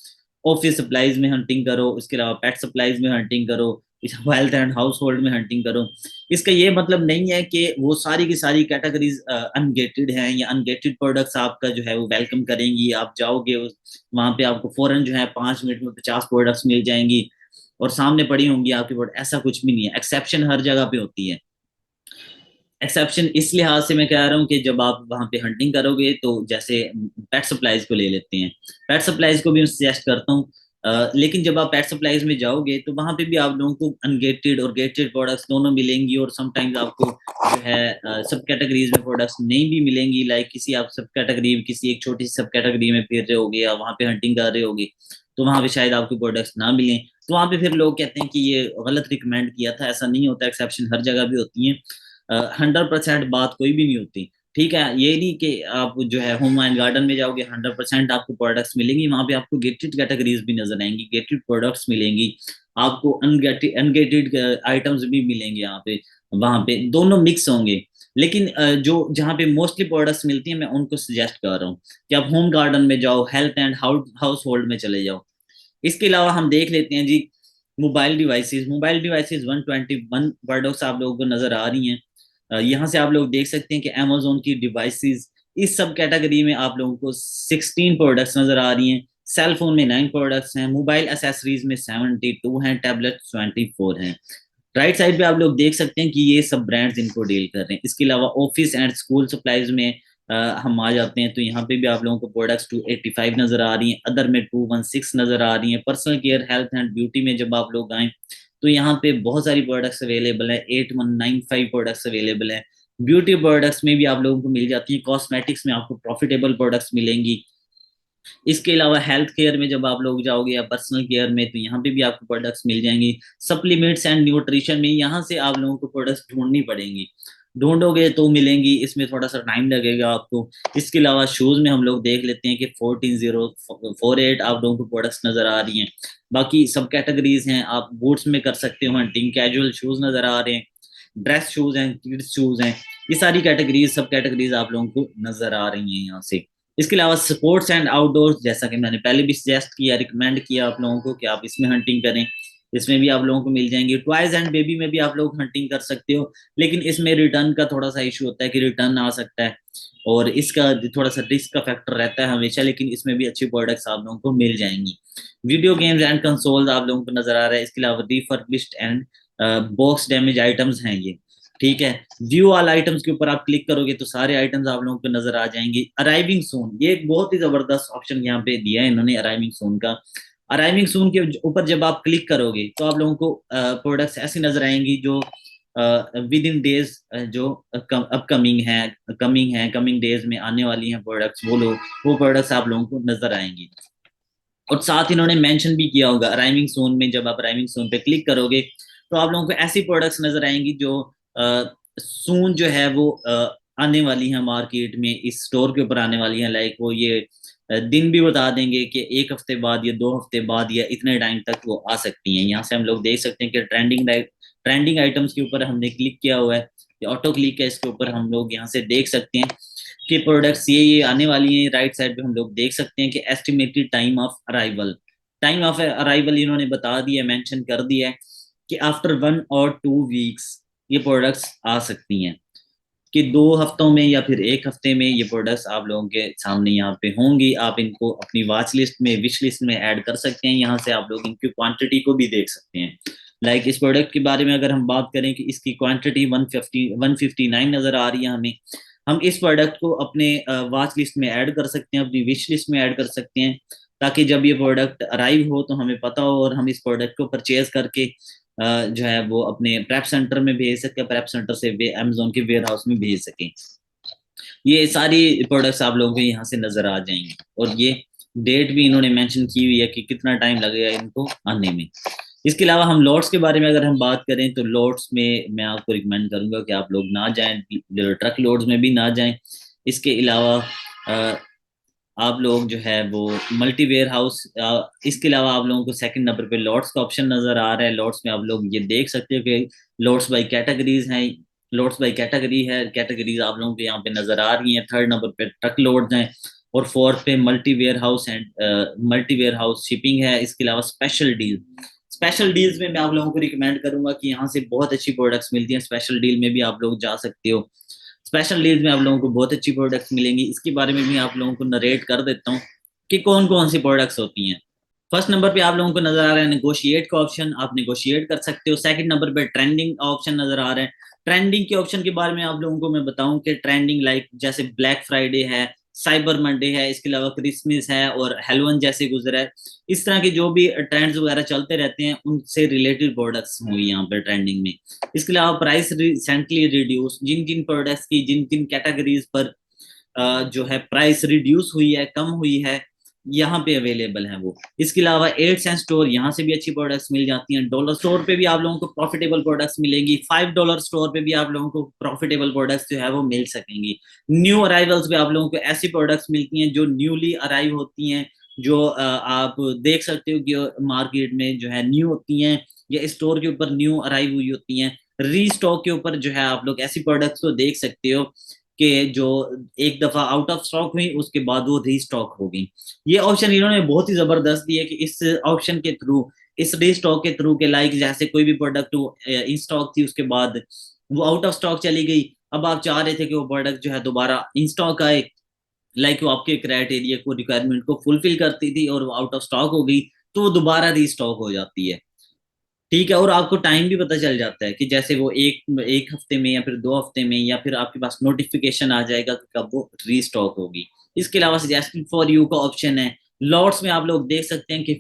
ऑफिस सप्लाईज में हंटिंग करो, इसके अलावा पेट सप्लाईज में हंटिंग करो, हेल्थ एंड हाउस होल्ड में हंटिंग करो। इसका ये मतलब नहीं है कि वो सारी की सारी कैटेगरीज अनगेटेड हैं या अनगेटेड प्रोडक्ट्स आपका जो है वो वेलकम करेंगी। आप जाओगे वहां पे आपको फौरन जो है 5 मिनट में 50 प्रोडक्ट्स मिल जाएंगी और सामने पड़ी होंगी आपकी प्रोडक्ट। ऐसा कुछ भी नहीं है। एक्सेप्शन हर जगह पे होती है। एक्सेप्शन इस लिहाज से मैं कह रहा हूँ कि जब आप वहां पे हंटिंग करोगे तो जैसे पेट सप्लाईज को ले लेते हैं। पेट सप्लाईज को भी मैं सजेस्ट करता हूँ। लेकिन जब आप पेट सप्लाईज में जाओगे तो वहां पे भी आप लोगों को अनगेटेड और गेटेड प्रोडक्ट्स दोनों मिलेंगी। और समटाइम्स आपको जो है सब कैटेगरीज में प्रोडक्ट्स नहीं भी मिलेंगी। लाइक किसी आप सब कैटेगरी, किसी एक छोटी सी सब कैटेगरी में फिर रहे होगे या वहां पे हंटिंग कर रहे होगे, तो वहां पे शायद आपको प्रोडक्ट्स ना मिलें। तो वहां पे फिर लोग कहते हैं कि ये गलत रिकमेंड किया था। ऐसा नहीं होता। एक्सेप्शन हर जगह भी होती है। 100% बात कोई भी नहीं होती। ठीक है, ये नहीं कि आप जो है होम एंड गार्डन में जाओगे 100% आपको प्रोडक्ट्स मिलेंगी। वहां पे आपको गेटेड कैटेगरीज भी नजर आएंगी, गेटेड प्रोडक्ट्स मिलेंगी, आपको अनगेटेड आइटम्स भी मिलेंगे। यहाँ पे वहां पे दोनों मिक्स होंगे। लेकिन जो जहाँ पे मोस्टली प्रोडक्ट्स मिलती हैं, मैं उनको सजेस्ट कर रहा हूँ कि आप होम गार्डन में जाओ, हेल्थ एंड हाउस होल्ड में चले जाओ। इसके अलावा हम देख लेते हैं जी मोबाइल डिवाइसेस 121 प्रोडक्ट्स आप लोगों को नजर आ रही हैं। यहाँ से आप लोग देख सकते हैं कि अमेजोन की डिवाइसेस इस सब कैटेगरी में आप लोगों को 16 प्रोडक्ट्स नजर आ रही हैं। सेल फोन में 9 प्रोडक्ट्स हैं, मोबाइल एसेसरीज में 72 हैं, टैबलेट 24 हैं। राइट साइड पे आप लोग देख सकते हैं कि ये सब ब्रांड्स इनको डील कर रहे हैं। इसके अलावा ऑफिस एंड स्कूल सप्लाईज में हम आ जाते हैं तो यहाँ पे भी आप लोगों को प्रोडक्ट्स 285 नजर आ रही हैं। अदर में 216 नजर आ रही हैं। Personal care, health and beauty में जब आप लोग आए तो यहाँ पे बहुत सारी प्रोडक्ट्स अवेलेबल है। 8195 प्रोडक्ट्स अवेलेबल है। ब्यूटी प्रोडक्ट्स में भी आप लोगों को मिल जाती है। कॉस्मेटिक्स में आपको प्रॉफिटेबल प्रोडक्ट्स मिलेंगी। इसके अलावा हेल्थ केयर में जब आप लोग जाओगे या पर्सनल केयर में तो यहाँ पे भी आपको प्रोडक्ट्स मिल जाएंगी। सप्लीमेंट्स एंड न्यूट्रिशन में यहाँ से आप लोगों को प्रोडक्ट्स ढूंढनी पड़ेंगी। ढूंढोगे तो मिलेंगी, इसमें थोड़ा सा टाइम लगेगा आपको। इसके अलावा शूज में हम लोग देख लेते हैं कि 14048 आप लोगों को प्रोडक्ट्स नजर आ रही हैं। बाकी सब कैटेगरीज हैं, आप बूट्स में कर सकते हो हंटिंग, कैजुअल शूज नजर आ रहे हैं, ड्रेस शूज हैं, किड्स शूज हैं, ये सारी कैटेगरीज सब कैटेगरीज आप लोगों को नजर आ रही हैं यहाँ से। इसके अलावा स्पोर्ट्स एंड आउटडोर्स, जैसा कि मैंने पहले भी सजेस्ट किया, रिकमेंड किया आप लोगों को कि आप इसमें हंटिंग करें, इसमें भी आप लोगों को मिल जाएंगे। टॉयज एंड बेबी में भी आप लोग हंटिंग कर सकते हो, लेकिन इसमें रिटर्न का थोड़ा सा इशू होता है कि रिटर्न आ सकता है, और इसका थोड़ा सा रिस्क का फैक्टर रहता है हमेशा, लेकिन इसमें भी अच्छी प्रोडक्ट्स आप लोगों को मिल जाएंगी। वीडियो गेम्स एंड कंसोल्स आप लोगों को नजर आ रहा है। इसके अलावा refurbished and box damage items हैं ये, ठीक है। व्यू ऑल आइटम्स के ऊपर आप क्लिक करोगे तो सारे आइटम्स आप लोगों को नजर आ जाएंगे। अराइविंग सून, ये एक बहुत ही जबरदस्त ऑप्शन यहाँ पे दिया है इन्होंने अराइविंग सून का। अराइविंग सून के ऊपर जब आप क्लिक करोगे तो आप लोगों को प्रोडक्ट्स ऐसी नजर आएंगी जो विद इन डेज, जो अपकमिंग है, कमिंग डेज में आने वाली हैं प्रोडक्ट्स, वो प्रोडक्ट्स आप लोगों को नजर आएंगी। और साथ ही इन्होंने मेंशन भी किया होगा अराइविंग सोन में, जब आप अराइविंग सोन पे क्लिक करोगे तो आप लोगों को ऐसी प्रोडक्ट्स नजर आएंगी जो सून जो है वो आने वाली हैं मार्केट में, इस स्टोर के ऊपर आने वाली हैं। लाइक वो ये दिन भी बता देंगे कि 1 हफ्ते बाद या 2 हफ्ते बाद या इतने टाइम तक वो आ सकती हैं। यहाँ से हम लोग देख सकते हैं कि ट्रेंडिंग आइटम्स के ऊपर हमने क्लिक किया हुआ है, ऑटो क्लिक है इसके ऊपर, हम लोग यहाँ से देख सकते हैं कि प्रोडक्ट्स ये आने वाली हैं। राइट साइड पे हम लोग देख सकते हैं कि एस्टिमेटेड टाइम ऑफ अराइवल इन्होंने बता दिया, मेंशन कर दिया है कि आफ्टर 1 और 2 वीक्स ये प्रोडक्ट्स आ सकती हैं, कि 2 हफ्तों में या फिर 1 हफ्ते में ये प्रोडक्ट्स आप लोगों के सामने यहाँ पे होंगी। आप इनको अपनी वॉच लिस्ट में, विश लिस्ट में ऐड कर सकते हैं। यहाँ से आप लोग इनकी क्वांटिटी को भी देख सकते हैं। लाइक इस प्रोडक्ट के बारे में अगर हम बात करें कि इसकी क्वांटिटी 159 नजर आ रही है हमें, हम इस प्रोडक्ट को अपने वॉच लिस्ट में ऐड कर सकते हैं, अपनी विश लिस्ट में ऐड कर सकते हैं, ताकि जब ये प्रोडक्ट अराइव हो तो हमें पता हो और हम इस प्रोडक्ट को परचेज करके जो है वो अपने प्रेप सेंटर में भेज सके, प्रेप सेंटर से अमेजोन के वेयर हाउस में भेज सके। ये सारी प्रोडक्ट्स आप लोगों को यहाँ से नजर आ जाएंगे, और ये डेट भी इन्होंने मेंशन की हुई है कि कितना टाइम लगेगा इनको आने में। इसके अलावा हम लॉट्स के बारे में अगर हम बात करें तो लॉट्स में मैं आपको रिकमेंड करूंगा कि आप लोग ना जाएं, ट्रक लोड्स में भी ना जाएं। इसके अलावा आप लोग जो है वो मल्टी वेयर हाउस, इसके अलावा आप लोगों को सेकंड नंबर पे लॉट्स का ऑप्शन नजर आ रहा है। लॉट्स में आप लोग ये देख सकते हो कि लॉट्स बाई कैटेगरीज हैं, लॉट्स बाई कैटेगरी है, कैटेगरीज आप लोगों को यहाँ पे नजर आ रही हैं। थर्ड नंबर पे ट्रक लोड्स हैं, और फोर्थ पे multi warehouse and multi warehouse shipping है। इसके अलावा स्पेशल डील्स में मैं आप लोगों को रिकमेंड करूंगा कि यहाँ से बहुत अच्छी प्रोडक्ट्स मिलती हैं। स्पेशल डील में भी आप लोग जा सकते हो, स्पेशल डील्स में आप लोगों को बहुत अच्छी प्रोडक्ट्स मिलेंगी। इसके बारे में भी आप लोगों को नरेट कर देता हूँ कि कौन कौन सी प्रोडक्ट्स होती हैं। फर्स्ट नंबर पे आप लोगों को नजर आ रहा है नेगोशिएट का ऑप्शन, आप नेगोशिएट कर सकते हो। सेकंड नंबर पे ट्रेंडिंग ऑप्शन नजर आ रहा है। ट्रेंडिंग के ऑप्शन के बारे में आप लोगों को मैं बताऊं कि ट्रेंडिंग लाइक जैसे ब्लैक फ्राइडे है, साइबर मंडे है, इसके अलावा क्रिसमस है और हेलोवन जैसे गुजरा है, इस तरह के जो भी ट्रेंड्स वगैरह चलते रहते हैं उनसे रिलेटेड प्रोडक्ट्स होंगी यहाँ पर ट्रेंडिंग में। इसके अलावा प्राइस रिसेंटली रिड्यूस, जिन जिन प्रोडक्ट्स की जिन जिन कैटेगरीज पर जो है प्राइस रिड्यूस हुई है, कम हुई है, यहाँ पे अवेलेबल है वो। इसके अलावा 8 सेंट स्टोर, यहाँ से भी अच्छी प्रोडक्ट्स मिल जाती हैं। डॉलर स्टोर पे भी आप लोगों को प्रॉफिटेबल प्रोडक्ट्स मिलेंगी। $5 स्टोर पे भी आप लोगों को प्रॉफिटेबल प्रोडक्ट्स जो है वो मिल सकेंगी। न्यू अराइवल्स पे आप लोगों को ऐसी प्रोडक्ट्स मिलती हैं जो न्यूली अराइव होती हैं, जो आप देख सकते हो कि मार्केट में जो है न्यू होती हैं, या स्टोर के ऊपर न्यू अराइव हुई होती हैं। रीस्टॉक के ऊपर जो है आप लोग ऐसी प्रोडक्ट्स को देख सकते हो कि जो एक दफा आउट ऑफ स्टॉक हुई उसके बाद वो रीस्टॉक हो गई। ये ऑप्शन इन्होंने बहुत ही जबरदस्त दिया कि इस ऑप्शन के थ्रू, इस रीस्टॉक के थ्रू के लाइक जैसे कोई भी प्रोडक्ट इन स्टॉक थी, उसके बाद वो आउट ऑफ स्टॉक चली गई, अब आप चाह रहे थे कि वो प्रोडक्ट जो है दोबारा इन स्टॉक आए, लाइक वो आपके क्राइटेरिया को, रिक्वायरमेंट को फुलफिल करती थी और वो आउट ऑफ स्टॉक हो गई, तो वो दोबारा रीस्टॉक हो जाती है। ठीक है, और आपको टाइम भी पता चल जाता है कि जैसे वो एक एक हफ्ते में या फिर 2 हफ्ते में, या फिर आपके पास नोटिफिकेशन आ जाएगा कि कब वो रीस्टॉक होगी। इसके अलावा सजेस्टेड फॉर यू का ऑप्शन है। लॉट्स में आप लोग देख सकते हैं कि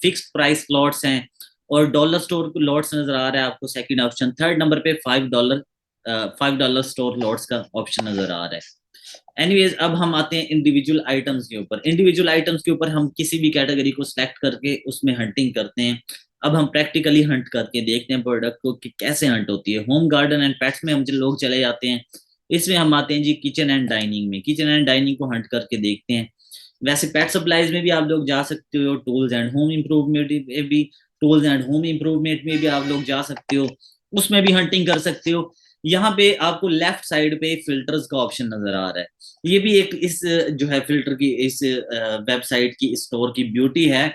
फिक्स प्राइस लॉट्स हैं, और डॉलर स्टोर लॉट्स नजर आ रहा है आपको सेकंड ऑप्शन। थर्ड नंबर पे $5 स्टोर लॉट्स का ऑप्शन नजर आ रहा है। एनीवेज, अब हम आते हैं इंडिविजुअल आइटम्स के ऊपर। इंडिविजुअल आइटम्स के ऊपर हम किसी भी कैटेगरी को सिलेक्ट करके उसमें हंटिंग करते हैं। अब हम प्रैक्टिकली हंट करके देखते हैं प्रोडक्ट को कि कैसे हंट होती है। होम गार्डन एंड पेट्स में हम जो लोग चले जाते हैं, इसमें हम आते हैं जी किचन एंड डाइनिंग में। किचन एंड डाइनिंग को हंट करके देखते हैं। वैसे पेट सप्लाईज में भी आप लोग जा सकते हो, टूल्स एंड होम इम्प्रूवमेंट में भी, टूल्स एंड होम इम्प्रूवमेंट में भी आप लोग जा सकते हो, उसमें भी हंटिंग कर सकते हो। यहाँ पे आपको लेफ्ट साइड पे फिल्टर्स का ऑप्शन नजर आ रहा है। ये भी एक इस जो है फिल्टर की, इस वेबसाइट की, स्टोर की ब्यूटी है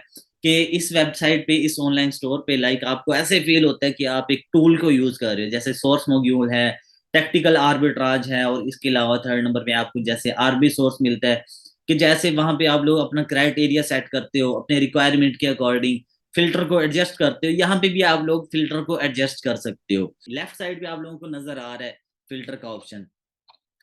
कि इस वेबसाइट पे, इस ऑनलाइन स्टोर पे, लाइक आपको ऐसे फील होता है कि आप एक टूल को यूज कर रहे हो। जैसे सोर्स मॉड्यूल है, टेक्टिकल आर्बिट्राज है, और इसके अलावा थर्ड नंबर पे आपको जैसे आरबी सोर्स मिलता है कि जैसे वहां पे आप लोग अपना क्राइटेरिया सेट करते हो अपने रिक्वायरमेंट के अकॉर्डिंग, फिल्टर को एडजस्ट करते हो। यहाँ पे भी आप लोग फिल्टर को एडजस्ट कर सकते हो। लेफ्ट साइड पे आप लोगों को नजर आ रहा है फिल्टर का ऑप्शन।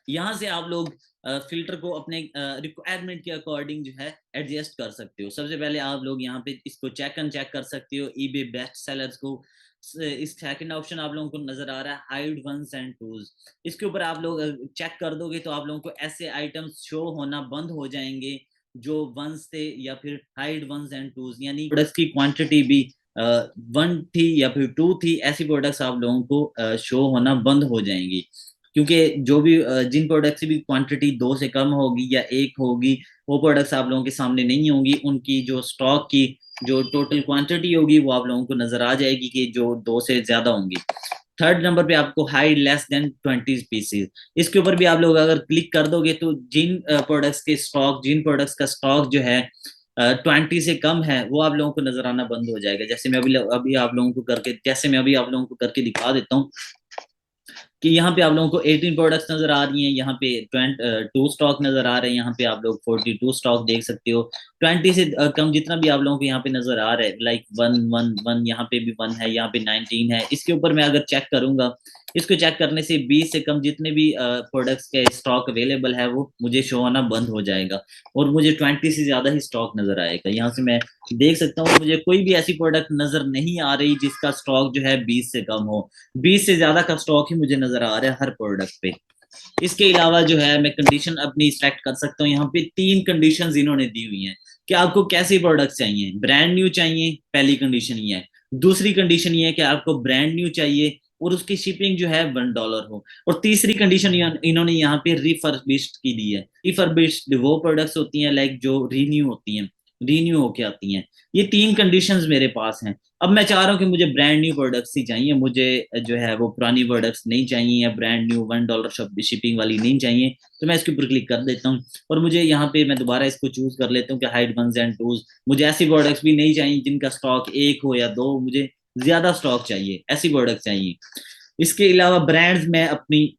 यहाँ से आप लोग फिल्टर को अपने रिक्वायरमेंट के अकॉर्डिंग जो है एडजस्ट कर सकते हो। सबसे पहले आप लोग यहाँ पे इसको चेक कर सकते हो, ईबे बेस्ट सेलर्स को। इस सेकंड ऑप्शन आप लोगों को नजर आ रहा है हाइड वंस एंड टूज। इसके ऊपर आप लोग चेक कर दोगे तो आप लोगों को ऐसे आइटम्स शो होना बंद हो जाएंगे जो वंस थे या फिर हाइड वंस एंड टूज, यानी प्रोडक्ट्स की क्वांटिटी भी वन थी या फिर टू थी, ऐसी प्रोडक्ट्स आप लोगों को शो होना बंद हो जाएंगी। क्योंकि जो भी जिन प्रोडक्ट्स की भी क्वांटिटी दो से कम होगी या एक होगी, वो प्रोडक्ट्स आप लोगों के सामने नहीं होंगी। उनकी जो स्टॉक की जो टोटल क्वांटिटी होगी वो आप लोगों को नजर आ जाएगी कि जो दो से ज्यादा होंगी। थर्ड नंबर पे आपको हाई लेस देन 20 पीसेज, इसके ऊपर भी आप लोग अगर क्लिक कर दोगे तो जिन प्रोडक्ट्स के स्टॉक, जिन प्रोडक्ट्स का स्टॉक जो है 20 से कम है, वो आप लोगों को नजर आना बंद हो जाएगा। जैसे मैं अभी आप लोगों को करके, जैसे मैं अभी आप लोगों को करके दिखा देता हूँ कि यहाँ पे आप लोगों को 18 प्रोडक्ट्स नजर आ रही हैं, यहाँ पे 2 स्टॉक नजर आ रहे हैं, यहाँ पे आप लोग 42 स्टॉक देख सकते हो। 20 से कम जितना भी आप लोगों को यहाँ पे नजर आ रहा है, लाइक 1 1 1, यहाँ पे भी 1 है, यहाँ पे 19 है। इसके ऊपर मैं अगर चेक करूंगा, इसको चेक करने से 20 से कम जितने भी प्रोडक्ट्स के स्टॉक अवेलेबल है वो मुझे शो होना बंद हो जाएगा, और मुझे 20 से ज्यादा ही स्टॉक नजर आएगा। यहाँ से मैं देख सकता हूँ मुझे कोई भी ऐसी प्रोडक्ट नजर नहीं आ रही जिसका स्टॉक जो है 20 से कम हो। 20 से ज्यादा का स्टॉक ही मुझे नजर आ रहा है हर प्रोडक्ट पे। इसके अलावा जो है मैं कंडीशन अपनी सिलेक्ट कर सकता हूँ। यहाँ पे 3 कंडीशंस इन्होंने दी हुई हैं कि आपको कैसे प्रोडक्ट चाहिए। ब्रांड न्यू चाहिए, पहली कंडीशन ये है। दूसरी कंडीशन ये है कि आपको ब्रांड न्यू चाहिए और उसकी शिपिंग जो है $1 हो। और तीसरी कंडीशन इन्होंने यहाँ पे रिफर्बिश्ड की दी है। रिफर्बिश्ड वो प्रोडक्ट्स होती हैं लाइक जो रीन्यू होती हैं, रीन्यू होके आती हैं। ये 3 कंडीशंस मेरे पास हैं। अब मैं चाह रहा हूँ कि मुझे ब्रांड न्यू प्रोडक्ट्स ही चाहिए, मुझे जो है वो पुरानी प्रोडक्ट्स नहीं चाहिए, या ब्रांड न्यू $1 शिपिंग वाली नहीं चाहिए। तो मैं इसके ऊपर क्लिक कर देता हूँ और मुझे यहाँ पे मैं दोबारा इसको चूज कर लेता हूँ कि हाइड वंस एंड टूज। मुझे ऐसी प्रोडक्ट्स भी नहीं चाहिए जिनका स्टॉक एक हो या दो, मुझे ज्यादा स्टॉक चाहिए, ऐसी प्रोडक्ट चाहिए। इसके अलावा ब्रांड्स मैं अपनी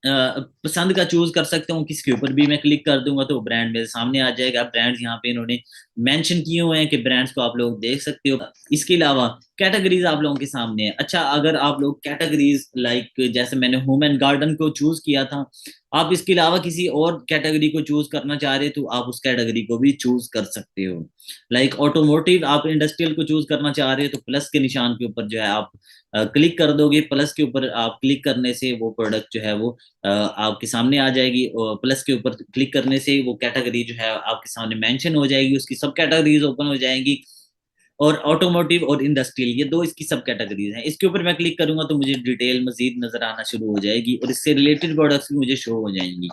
पसंद का चूज कर सकता हूँ, किसके ऊपर भी मैं क्लिक कर दूंगा तो ब्रांड मेरे सामने आ जाएगा। ब्रांड्स यहाँ पे इन्होंने मेंशन किए हुए हैं कि ब्रांड्स को आप लोग देख सकते हो। इसके अलावा कैटेगरीज आप लोगों के सामने है। अच्छा, अगर आप लोग कैटेगरीज लाइक जैसे मैंने होम एंड गार्डन को चूज किया था, आप इसके अलावा किसी और कैटेगरी को चूज करना चाह रहे तो आप उस कैटेगरी को भी चूज कर सकते हो। लाइक ऑटोमोटिव, आप इंडस्ट्रियल को चूज करना चाह रहे हो तो प्लस के निशान के ऊपर जो है आप क्लिक कर दोगे। प्लस के ऊपर आप क्लिक करने से वो प्रोडक्ट जो है वो आपके सामने आ जाएगी, और प्लस के ऊपर क्लिक करने से वो कैटेगरी जो है आपके सामने मेंशन हो जाएगी, उसकी सब कैटेगरीज ओपन हो जाएंगी। और ऑटोमोटिव और इंडस्ट्रियल, ये दो इसकी सब कैटेगरीज हैं। इसके ऊपर मैं क्लिक करूंगा तो मुझे डिटेल मजीद नजर आना शुरू हो जाएगी और इससे रिलेटेड प्रोडक्ट्स भी मुझे शो हो जाएंगी।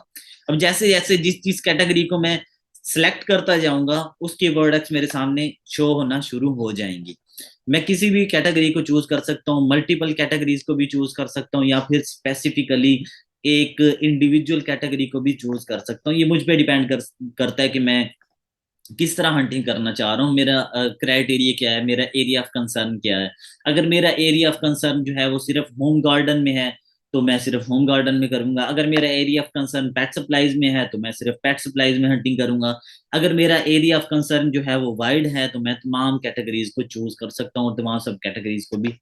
अब जैसे जैसे जिस जिस कैटेगरी को मैं सिलेक्ट करता जाऊंगा उसके प्रोडक्ट्स मेरे सामने शो होना शुरू हो जाएंगी। मैं किसी भी कैटेगरी को चूज कर सकता हूँ, मल्टीपल कैटेगरीज को भी चूज कर सकता हूँ, या फिर स्पेसिफिकली एक इंडिविजुअल कैटेगरी को भी चूज कर सकता हूँ। ये मुझ पे डिपेंड करता है कि मैं किस तरह हंटिंग करना चाह रहा हूँ, मेरा क्राइटेरिया क्या है, मेरा एरिया ऑफ कंसर्न क्या है। अगर मेरा एरिया ऑफ कंसर्न जो है वो सिर्फ होम गार्डन में है तो मैं सिर्फ होम गार्डन में करूंगा। अगर मेरा area of concern pet supplies में है तो मैं सिर्फ पेट सप्लाईज में हंटिंग करूंगा। अगर मेरा एरिया ऑफ कंसर्न जो है वो वाइड है तो मैं तमाम कैटेगरीज को चूज कर सकता हूँ और तमाम सब कैटेगरीज को भी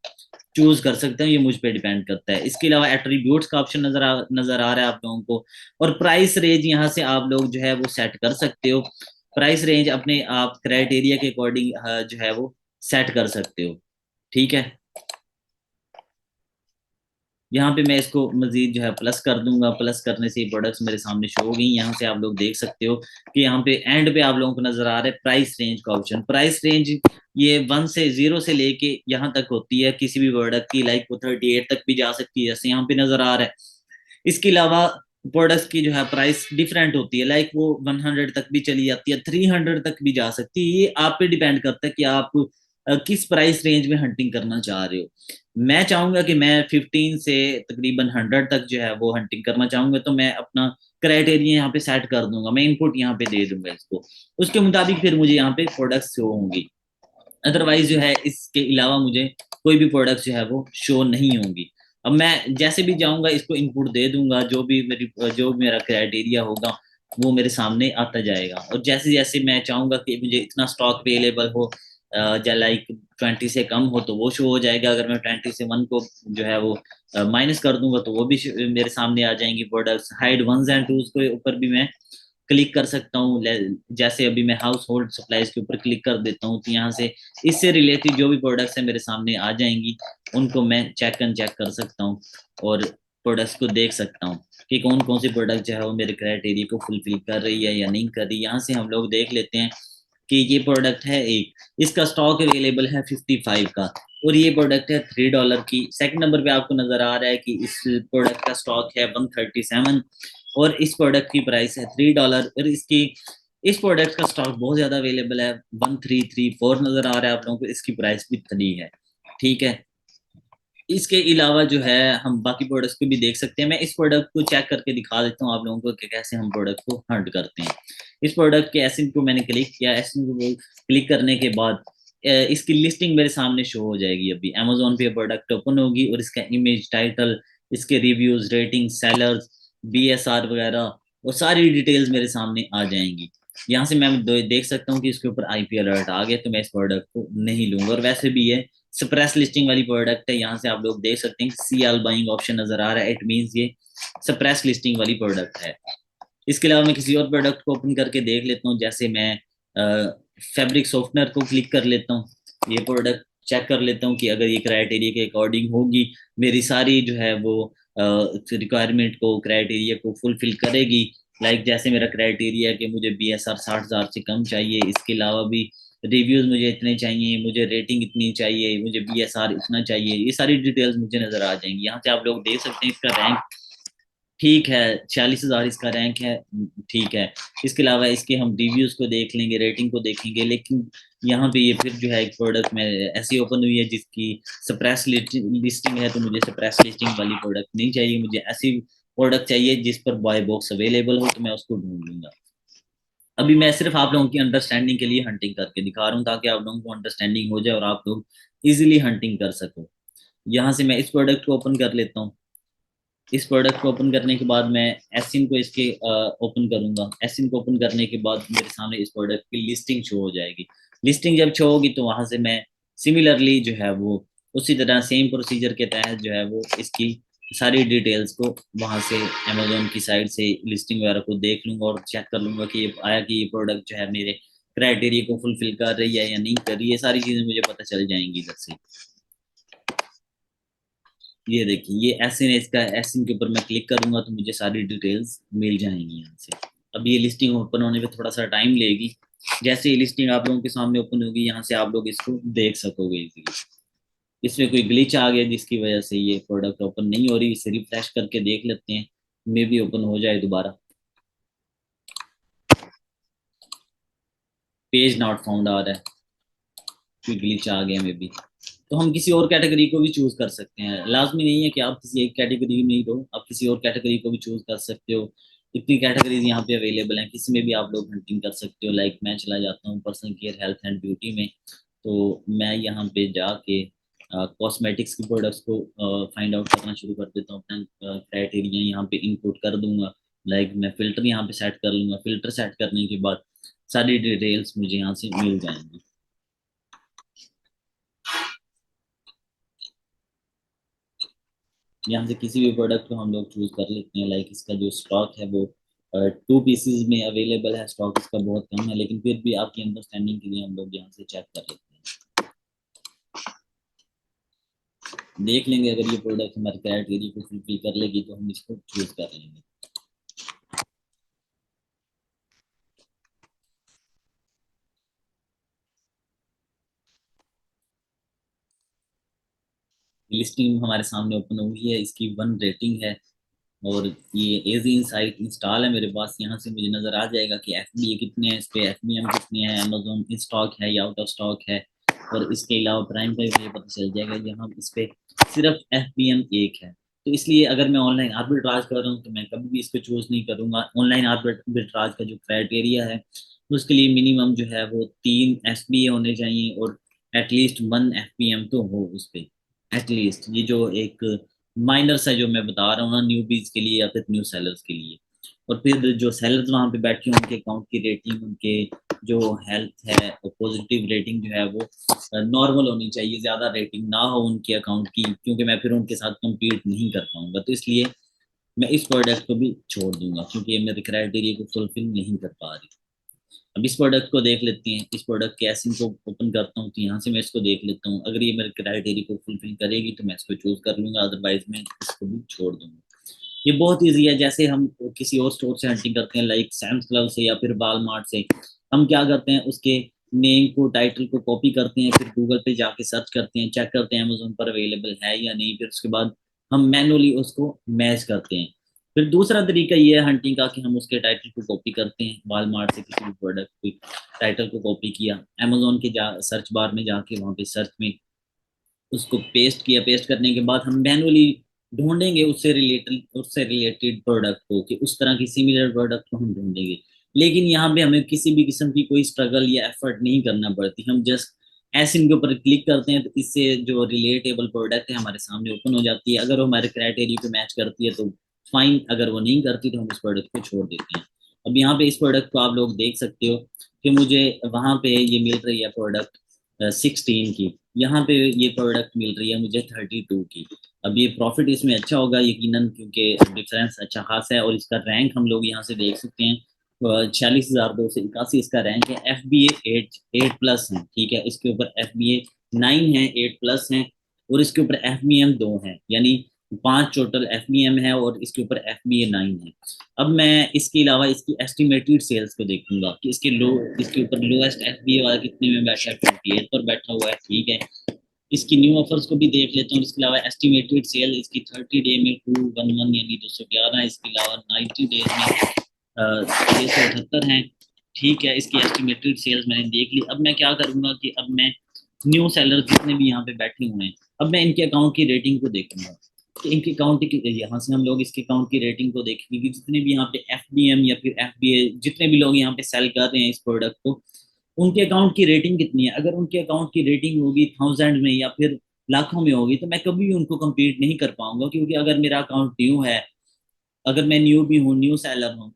चूज कर सकते हैं। ये मुझ पे डिपेंड करता है। इसके अलावा एट्रीब्यूट्स का ऑप्शन नजर आ रहा है आप लोगों को, और प्राइस रेंज यहाँ से आप लोग जो है वो सेट कर सकते हो। प्राइस रेंज अपने आप क्राइटेरिया के अकॉर्डिंग जो है वो सेट कर सकते हो। ठीक है। यहाँ पे मैं इसको मजीद जो है प्लस कर दूंगा। प्लस करने से प्रोडक्ट्स मेरे सामने शो हो गई। यहाँ से आप लोग देख सकते हो कि यहाँ पे एंड पे आप लोगों को नजर आ रहा है प्राइस रेंज का ऑप्शन। प्राइस रेंज ये 0 से लेके यहाँ तक होती है किसी भी प्रोडक्ट की, लाइक वो 38 तक भी जा सकती है जैसे यहाँ पे नजर आ रहा है। इसके अलावा प्रोडक्ट्स की जो है प्राइस डिफरेंट होती है, लाइक वो 100 तक भी चली जाती है, 300 तक भी जा सकती है। ये आप पे डिपेंड करता है कि आप किस प्राइस रेंज में हंटिंग करना चाह रहे हो। मैं चाहूंगा कि मैं 15 से तकरीबन 100 तक जो है वो हंटिंग करना चाहूंगा, तो मैं अपना क्राइटेरिया यहाँ पे सेट कर दूंगा, मैं इनपुट यहाँ पे दे दूंगा इसको, उसके मुताबिक फिर मुझे यहाँ पे प्रोडक्ट्स शो होंगी। अदरवाइज जो है इसके अलावा मुझे कोई भी प्रोडक्ट जो है वो शो नहीं होंगी। अब मैं जैसे भी जाऊंगा इसको इनपुट दे दूंगा, जो मेरा क्राइटेरिया होगा वो मेरे सामने आता जाएगा। और जैसे जैसे मैं चाहूंगा कि मुझे इतना स्टॉक अवेलेबल हो, या लाइक 20 से कम हो तो वो शो हो जाएगा। अगर मैं 20 से 1 को जो है वो माइनस कर दूंगा तो वो भी मेरे सामने आ जाएंगी products. Hide ones and twos के ऊपर भी मैं क्लिक कर सकता हूँ। जैसे अभी मैं हाउस होल्ड सप्लाईज के ऊपर क्लिक कर देता हूँ तो यहाँ से इससे रिलेटेड जो भी प्रोडक्ट्स है मेरे सामने आ जाएंगी, उनको मैं चेक कर सकता हूँ और प्रोडक्ट्स को देख सकता हूँ कि कौन कौन सी प्रोडक्ट जो है वो मेरे क्राइटेरिया को फुलफिल कर रही है या नहीं कर रही। यहाँ से हम लोग देख लेते हैं कि ये प्रोडक्ट है एक, इसका स्टॉक अवेलेबल है 55 का, और ये प्रोडक्ट है $3 की। सेकंड नंबर पे आपको नजर आ रहा है कि इस प्रोडक्ट का स्टॉक है 137, और इस प्रोडक्ट की प्राइस है $3। और इसकी इस प्रोडक्ट का स्टॉक बहुत ज्यादा अवेलेबल है, 1334 नजर आ रहा है आप लोगों को, इसकी प्राइस भी 3 है। ठीक है, इसके अलावा जो है हम बाकी प्रोडक्ट्स को भी देख सकते हैं। मैं इस प्रोडक्ट को चेक करके दिखा देता हूँ आप लोगों को कि कैसे हम प्रोडक्ट को हंट करते हैं। इस प्रोडक्ट के एसिन को मैंने क्लिक किया। एसिन को क्लिक करने के बाद इसकी लिस्टिंग मेरे सामने शो हो जाएगी। अभी अमेजोन पे प्रोडक्ट ओपन होगी और इसका इमेज, टाइटल, इसके रिव्यूज, रेटिंग, सेलर्स, BSR वगैरह वो सारी डिटेल्स मेरे सामने आ जाएंगी। यहाँ से मैं देख सकता हूँ कि इसके ऊपर IP अलर्ट आ गया, तो मैं इस प्रोडक्ट को नहीं लूंगा। और वैसे भी ये सप्रेस लिस्टिंग वाली प्रोडक्ट है। यहाँ से आप लोग देख सकते हैं सी ऑल बाइंग ऑप्शन नजर आ रहा है, इट मींस ये सप्रेस लिस्टिंग वाली प्रोडक्ट है। इसके अलावा मैं किसी और प्रोडक्ट को ओपन करके देख लेता हूँ। जैसे मैं फैब्रिक सॉफ्टनर को क्लिक कर लेता हूँ, ये प्रोडक्ट चेक कर लेता हूँ कि अगर ये क्राइटेरिया के अकॉर्डिंग होगी, मेरी सारी जो है वो रिक्वायरमेंट को, क्राइटेरिया को फुलफिल करेगी। लाइक जैसे मेरा क्राइटेरिया है कि मुझे BSR 60,000 से कम चाहिए, इसके अलावा भी रिव्यूज मुझे इतने चाहिए, मुझे रेटिंग इतनी चाहिए, मुझे BSR इतना चाहिए, ये सारी डिटेल्स मुझे नजर आ जाएंगी। यहाँ से आप लोग देख सकते हैं इसका रैंक ठीक है, 46,000 इसका रैंक है। ठीक है, इसके अलावा इसके हम रिव्यूज को देख लेंगे, रेटिंग को देखेंगे। लेकिन यहाँ पे ये फिर जो है एक प्रोडक्ट में ऐसी ओपन हुई है जिसकी सप्रेस लिस्टिंग है, तो मुझे सप्रेस लिस्टिंग वाली प्रोडक्ट नहीं चाहिए, मुझे ऐसी प्रोडक्ट चाहिए जिस पर बाय बॉक्स अवेलेबल हो, तो मैं उसको ढूंढ लूंगा। अभी मैं सिर्फ आप लोगों की अंडरस्टैंडिंग के लिए हंटिंग करके दिखा रहा हूँ, ताकि आप लोगों को अंडरस्टैंडिंग हो जाए और आप लोग इजीली हंटिंग कर सको। यहाँ से मैं इस प्रोडक्ट को ओपन कर लेता हूँ। इस प्रोडक्ट को ओपन करने के बाद मैं एसिन को इसके ओपन करूंगा। एसिन को ओपन करने के बाद मेरे सामने इस प्रोडक्ट की लिस्टिंग शो हो जाएगी। लिस्टिंग जब शो होगी तो वहां से मैं सिमिलरली जो है वो उसी तरह सेम प्रोसीजर के तहत जो है वो इसकी सारी डिटेल्स को वहां से अमेजोन की साइड से लिस्टिंग वगैरह को देख लूंगा और चेक कर लूंगा कि ये आया कि ये प्रोडक्ट जो है मेरे क्राइटेरिया को फुलफिल कर रही है या नहीं कर रही है। सारी चीजें मुझे पता चल जाएंगी इधर से। ये देखिए, ये एसिन है, इसका एसिन के ऊपर मैं क्लिक करूंगा तो मुझे सारी डिटेल्स मिल जाएंगी यहाँ से। अब ये लिस्टिंग ओपन होने पे थोड़ा सा टाइम लेगी। जैसे ये लिस्टिंग आप लोगों के सामने ओपन होगी, यहाँ से आप लोग इसको देख सकोगे इजीली। इसमें कोई ग्लिच आ गया जिसकी वजह से ये प्रोडक्ट ओपन नहीं हो रही, इसे रिफ्रेश करके देख लेते हैं, मे भी ओपन हो जाए दोबारा। पेज नॉट फाउंड आ रहा है, कोई ग्लिच आ गया मे बी। तो हम किसी और कैटेगरी को भी चूज कर सकते हैं, लाजमी नहीं है कि आप किसी एक कैटेगरी में ही हो, आप किसी और कैटेगरी को भी चूज कर सकते हो। इतनी कैटेगरीज यहाँ पे अवेलेबल हैं, किसी में भी आप लोग हंटिंग कर सकते हो। लाइक मैं चला जाता हूँ personal care, health and beauty में, तो मैं यहाँ पे जाके कॉस्मेटिक्स की प्रोडक्ट्स को फाइंड आउट करना शुरू कर देता हूँ। अपना क्राइटेरिया यहाँ पे इनपुट कर दूंगा। लाइक मैं फिल्टर यहाँ पे सेट कर लूंगा। फिल्टर सेट करने के बाद सारी डिटेल्स मुझे यहाँ से मिल जाएंगी। यहाँ से किसी भी प्रोडक्ट को हम लोग चूज कर लेते हैं। लाइक इसका जो स्टॉक है वो 2 पीसीज में अवेलेबल है, स्टॉक इसका बहुत कम है, लेकिन फिर भी आपकी अंडरस्टैंडिंग के लिए हम लोग यहाँ से चेक कर लेते हैं। देख लेंगे, अगर ये प्रोडक्ट हमारे क्राइटेरिया को फुलफिल कर लेगी तो हम इसको चूज कर लेंगे। लिस्टिंग हमारे सामने ओपन हुई है, इसकी 1 रेटिंग है, और ये एजी इंसाइट इंस्टॉल है मेरे पास। यहाँ से मुझे नजर आ जाएगा कि एफबीए कितने हैं, इस पे एफबीएम कितने हैं, अमेजोन इन स्टॉक है या आउट ऑफ स्टॉक है, और इसके अलावा प्राइम का भी मुझे पता चल जाएगा। यहाँ इस पे सिर्फ एफबीएम एक है, तो इसलिए अगर मैं ऑनलाइन आर्बिट्राज कर रहा हूँ तो मैं कभी भी इसको चूज नहीं करूंगा। ऑनलाइन आर्बिट्राज का जो क्राइटेरिया है उसके लिए मिनिमम जो है वो 3 एफबीए होने चाहिए, और एटलीस्ट 1 एफबीएम तो हो उस पे एटलीस्ट। ये जो एक माइनर्स है जो मैं बता रहा हूँ ना, न्यूबीज के लिए या फिर न्यू सेलर्स के लिए। और फिर जो सेलर्स वहां पे बैठे हैं उनके अकाउंट की रेटिंग, उनके जो हेल्थ है और पॉजिटिव रेटिंग जो है वो नॉर्मल होनी चाहिए, ज्यादा रेटिंग ना हो उनके अकाउंट की, क्योंकि मैं फिर उनके साथ compete नहीं कर पाऊंगा। तो इसलिए मैं इस प्रोडक्ट को भी छोड़ दूंगा, क्योंकि ये मेरे क्राइटेरिया को फुलफिल नहीं कर पा रही। अब इस प्रोडक्ट को देख लेते हैं, इस प्रोडक्ट के एसिन को ओपन करता हूँ, तो यहाँ से मैं इसको देख लेता हूँ। अगर ये मेरे क्राइटेरिया को फुलफिल करेगी तो मैं इसको चूज कर लूंगा, अदरवाइज मैं इसको भी छोड़ दूंगा। ये बहुत ईजी है, जैसे हम किसी और स्टोर से हंटिंग करते हैं, लाइक सैम्स क्लब से या फिर वॉलमार्ट से। हम क्या करते हैं, उसके नेम को, टाइटल को कॉपी करते हैं, फिर गूगल पे जाके सर्च करते हैं, चेक करते हैं अमेजोन पर अवेलेबल है या नहीं, फिर उसके बाद हम मैनुअली उसको मैच करते हैं। फिर दूसरा तरीका ये है हंटिंग का कि हम उसके टाइटल को कॉपी करते हैं, वॉलमार्ट से किसी भी प्रोडक्ट की टाइटल को कॉपी किया, अमेजोन के सर्च बार में जाके वहाँ पे सर्च में उसको पेस्ट किया, पेस्ट करने के बाद हम मैनुअली ढूंढेंगे उससे रिलेटेड प्रोडक्ट को, कि उस तरह की सिमिलर प्रोडक्ट को हम ढूंढेंगे। लेकिन यहाँ पे हमें किसी भी किस्म की कोई स्ट्रगल या एफर्ट नहीं करना पड़ती, हम जस्ट ऐसे इनके ऊपर क्लिक करते हैं, तो इससे जो रिलेटेबल प्रोडक्ट है हमारे सामने ओपन हो जाती है। अगर वो हमारे क्राइटेरिया को मैच करती है तो फाइन, अगर वो नहीं करती तो हम उस प्रोडक्ट को छोड़ देते हैं। अब यहाँ पे इस प्रोडक्ट को आप लोग देख सकते हो कि मुझे वहाँ पे ये मिल रही है प्रोडक्ट 16 की, यहाँ पे ये प्रोडक्ट मिल रही है मुझे 32 की। अब ये प्रॉफिट इसमें अच्छा होगा यकीनन, क्योंकि डिफरेंस अच्छा खासा है, और इसका रैंक हम लोग यहाँ से देख सकते हैं, 46,281 इसका रैंक है। एफ बी एट 8+ है, ठीक है, इसके ऊपर एफ बी ए 9 है, 8+ है, और इसके ऊपर एफ बी एम 2 है, यानी 5 टोटल एफ बी एम है, और इसके ऊपर एफ बी ए 9 है। अब मैं इसके अलावा इसकी एस्टिमेटेड सेल्स को देखूंगा कि इसके ऊपर लोएस्ट एफ बी ए वाला कितने में बैठा है, 28 पर बैठा हुआ है, ठीक है। इसकी न्यू ऑफर्स को भी देख लेता हूँ। इसके अलावा एस्टिमेटेड सेल इसकी 30 डे में 211 यानी 211, इसके अलावा 90 डेज में 678 है, ठीक है। इसकी एस्टिमेटेड सेल्स मैंने देख ली। अब मैं क्या करूंगा कि अब मैं न्यू सेलर जितने भी यहाँ पे बैठे हुए हैं, अब मैं इनके अकाउंट की रेटिंग को देखूंगा कि इनके अकाउंट की, यहाँ से हम लोग इसके अकाउंट की रेटिंग को देखेंगे कि जितने भी यहाँ पे एफ बी एम या फिर एफ बी ए, जितने भी लोग यहाँ पे सेल कर रहे हैं इस प्रोडक्ट को, उनके अकाउंट की रेटिंग कितनी है। अगर उनके अकाउंट की रेटिंग होगी थाउजेंड में या फिर लाखों में होगी, तो मैं कभी भी उनको कम्पीट नहीं कर पाऊंगा, क्योंकि अगर मेरा अकाउंट न्यू है, अगर मैं न्यू भी हूँ, न्यू सेलर हूँ,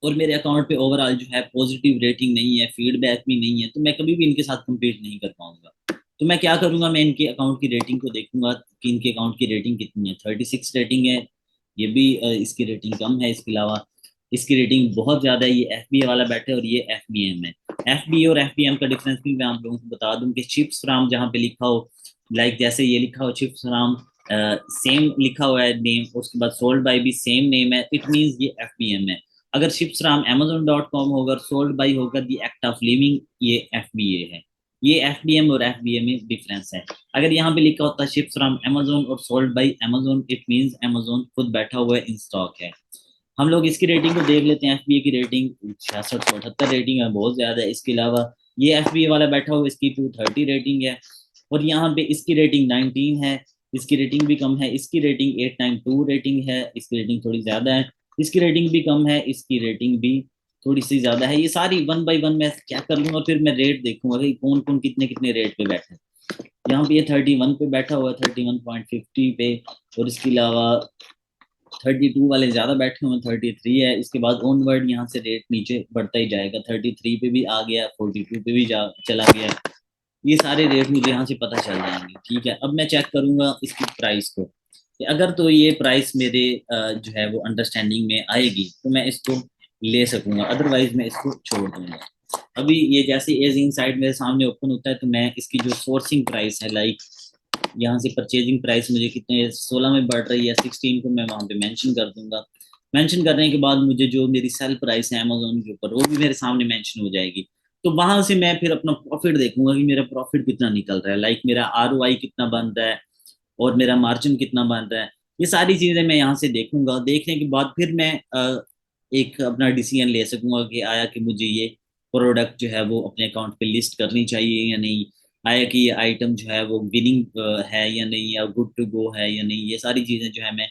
और मेरे अकाउंट पे ओवरऑल जो है पॉजिटिव रेटिंग नहीं है, फीडबैक भी नहीं है, तो मैं कभी भी इनके साथ कम्पीट नहीं कर पाऊंगा। तो मैं क्या करूंगा, मैं इनके अकाउंट की रेटिंग को देखूंगा कि इनके अकाउंट की रेटिंग कितनी है। 36 रेटिंग है, ये भी इसकी रेटिंग कम है। इसके अलावा इसकी रेटिंग बहुत ज़्यादा है, ये एफ बी ए वाला बैठे और ये एफ बी एम है। एफ बी ए और एफ बी एम का डिफरेंस भी मैं आप लोगों को बता दूं कि चिप्स फ्राम जहाँ पे लिखा हो, लाइक जैसे ये लिखा हो चिप्स फ्राम, सेम लिखा हुआ है नेम, उसके बाद सोल्ड बाय भी सेम नेम है, इट मीन्स ये एफ बी एम है। अगर शिप्स फ्रॉम amazon.com होगा, सोल्ड बाई होगा दी एक्ट ऑफ लिविंग, ये एफ बी ए है। ये एफ बी एम और एफ बी ए में डिफरेंस है। अगर यहाँ पे लिखा होता है शिप्स फ्रॉम amazon और sold by amazon, it means amazon खुद बैठा हुआ है, इन स्टॉक है। हम लोग इसकी रेटिंग को देख लेते हैं। एफ बी ए की रेटिंग 6678 रेटिंग है, बहुत ज्यादा है। इसके अलावा ये एफ बी ए वाला बैठा हुआ है, इसकी 230 रेटिंग है, और यहाँ पे इसकी रेटिंग 19 है, इसकी रेटिंग भी कम है। इसकी रेटिंग 892 रेटिंग है, इसकी रेटिंग थोड़ी ज्यादा है। इसकी रेटिंग भी कम है, इसकी रेटिंग भी थोड़ी सी ज्यादा है। ये सारी वन बाय वन मैं क्या कर लूंगा, फिर मैं रेट देखूंगा कि कौन कौन कितने कितने रेट पे बैठे हैं। यहाँ पे ये 31 पे बैठा हुआ है, 31.50 पे, और इसके अलावा 32 वाले ज्यादा बैठे हुए हैं, 33 है। इसके बाद ऑनवर्ड यहाँ से रेट नीचे बढ़ता ही जाएगा, 33 पे भी आ गया, 42 पे भी चला गया। ये सारे रेट मुझे यहाँ से पता चल जाएंगे, ठीक है। अब मैं चेक करूंगा इसकी प्राइस को, कि अगर तो ये प्राइस मेरे जो है वो अंडरस्टैंडिंग में आएगी तो मैं इसको ले सकूंगा, अदरवाइज मैं इसको छोड़ दूंगा। अभी ये जैसे एज इन साइड मेरे सामने ओपन होता है, तो मैं इसकी जो सोर्सिंग प्राइस है, लाइक यहाँ से परचेजिंग प्राइस मुझे कितने 16 में बढ़ रही है, 16 को मैं वहाँ पे मेंशन कर दूंगा। मेंशन करने के बाद मुझे जो मेरी सेल प्राइस है अमेजोन के ऊपर वो भी मेरे सामने मेंशन हो जाएगी। तो वहां से मैं फिर अपना प्रॉफिट देखूंगा कि मेरा प्रॉफिट कितना निकल रहा है, लाइक मेरा ROI कितना बन रहा है और मेरा मार्जिन कितना बन रहा है। ये सारी चीजें मैं यहाँ से देखूंगा। देखने के बाद फिर मैं एक अपना डिसीजन ले सकूंगा कि आया कि मुझे ये प्रोडक्ट जो है वो अपने अकाउंट पे लिस्ट करनी चाहिए या नहीं, आया कि ये आइटम जो है वो विनिंग है या नहीं, या गुड टू गो है या नहीं। ये सारी चीजें जो है मैं,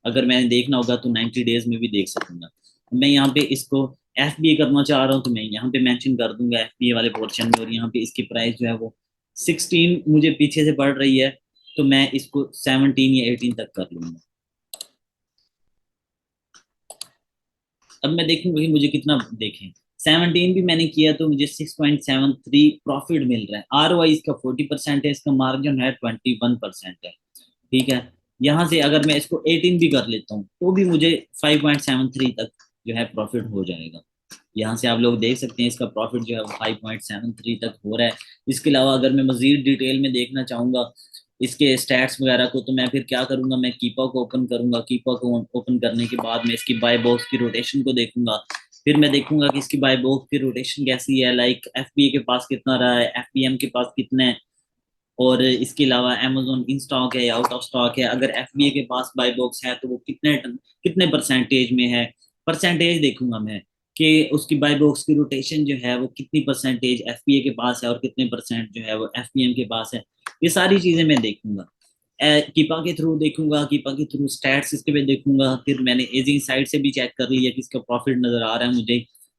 अगर मैंने देखना होगा तो 90 डेज में भी देख सकूंगा। मैं यहाँ पे इसको FBA करना चाह रहा हूँ तो मैं यहाँ पे मेंशन कर दूंगा FBA वाले पोर्शन में, और यहाँ पे इसकी प्राइस जो है वो 16 मुझे पीछे से बढ़ रही है, तो मैं इसको 17 या 18 तक कर लूंगा। अब मैं देखूंगा कि मुझे कितना देखें। 17 भी मैंने किया तो मुझे 6.73 प्रॉफिट मिल रहा है। ROI इसका 40% है, इसका मार्जिन है 21% है। ठीक है, यहाँ से अगर मैं इसको 18 भी कर लेता हूँ तो भी मुझे 5.73 तक जो है प्रॉफिट हो जाएगा। यहाँ से आप लोग देख सकते हैं इसका प्रॉफिट जो है वो 5.73 तक हो रहा है। इसके अलावा अगर मैं मजीद डिटेल में देखना चाहूंगा इसके स्टैट्स वगैरह को, तो मैं फिर क्या करूंगा, मैं कीपा को ओपन करूंगा। कीपा को ओपन करने के बाद मैं इसकी बाय बॉक्स की रोटेशन को देखूंगा। फिर मैं देखूंगा कि इसकी बाय बॉक्स की रोटेशन कैसी है, लाइक FBA के पास कितना रहा है, FBM के पास कितना है, और इसके अलावा अमेजोन इन स्टॉक है या आउट ऑफ स्टॉक है। अगर FBA के पास बाय बॉक्स है तो वो कितने परसेंटेज में है, परसेंटेज देखूंगा मैं कि उसकी बाय बॉक्स की रोटेशन जो है वो कितनी परसेंटेज FBA के पास है और कितने परसेंट जो है वो FBM के पास है। ये सारी चीजें मैं देखूंगा। कीपा के थ्रू देखूंगा, कीपा के थ्रू स्टैट्स इसके पे देखूंगा। फिर मैंने एजिंग साइड से भी चेक कर लिया कि इसका प्रॉफिट नजर आ रहा है मुझे,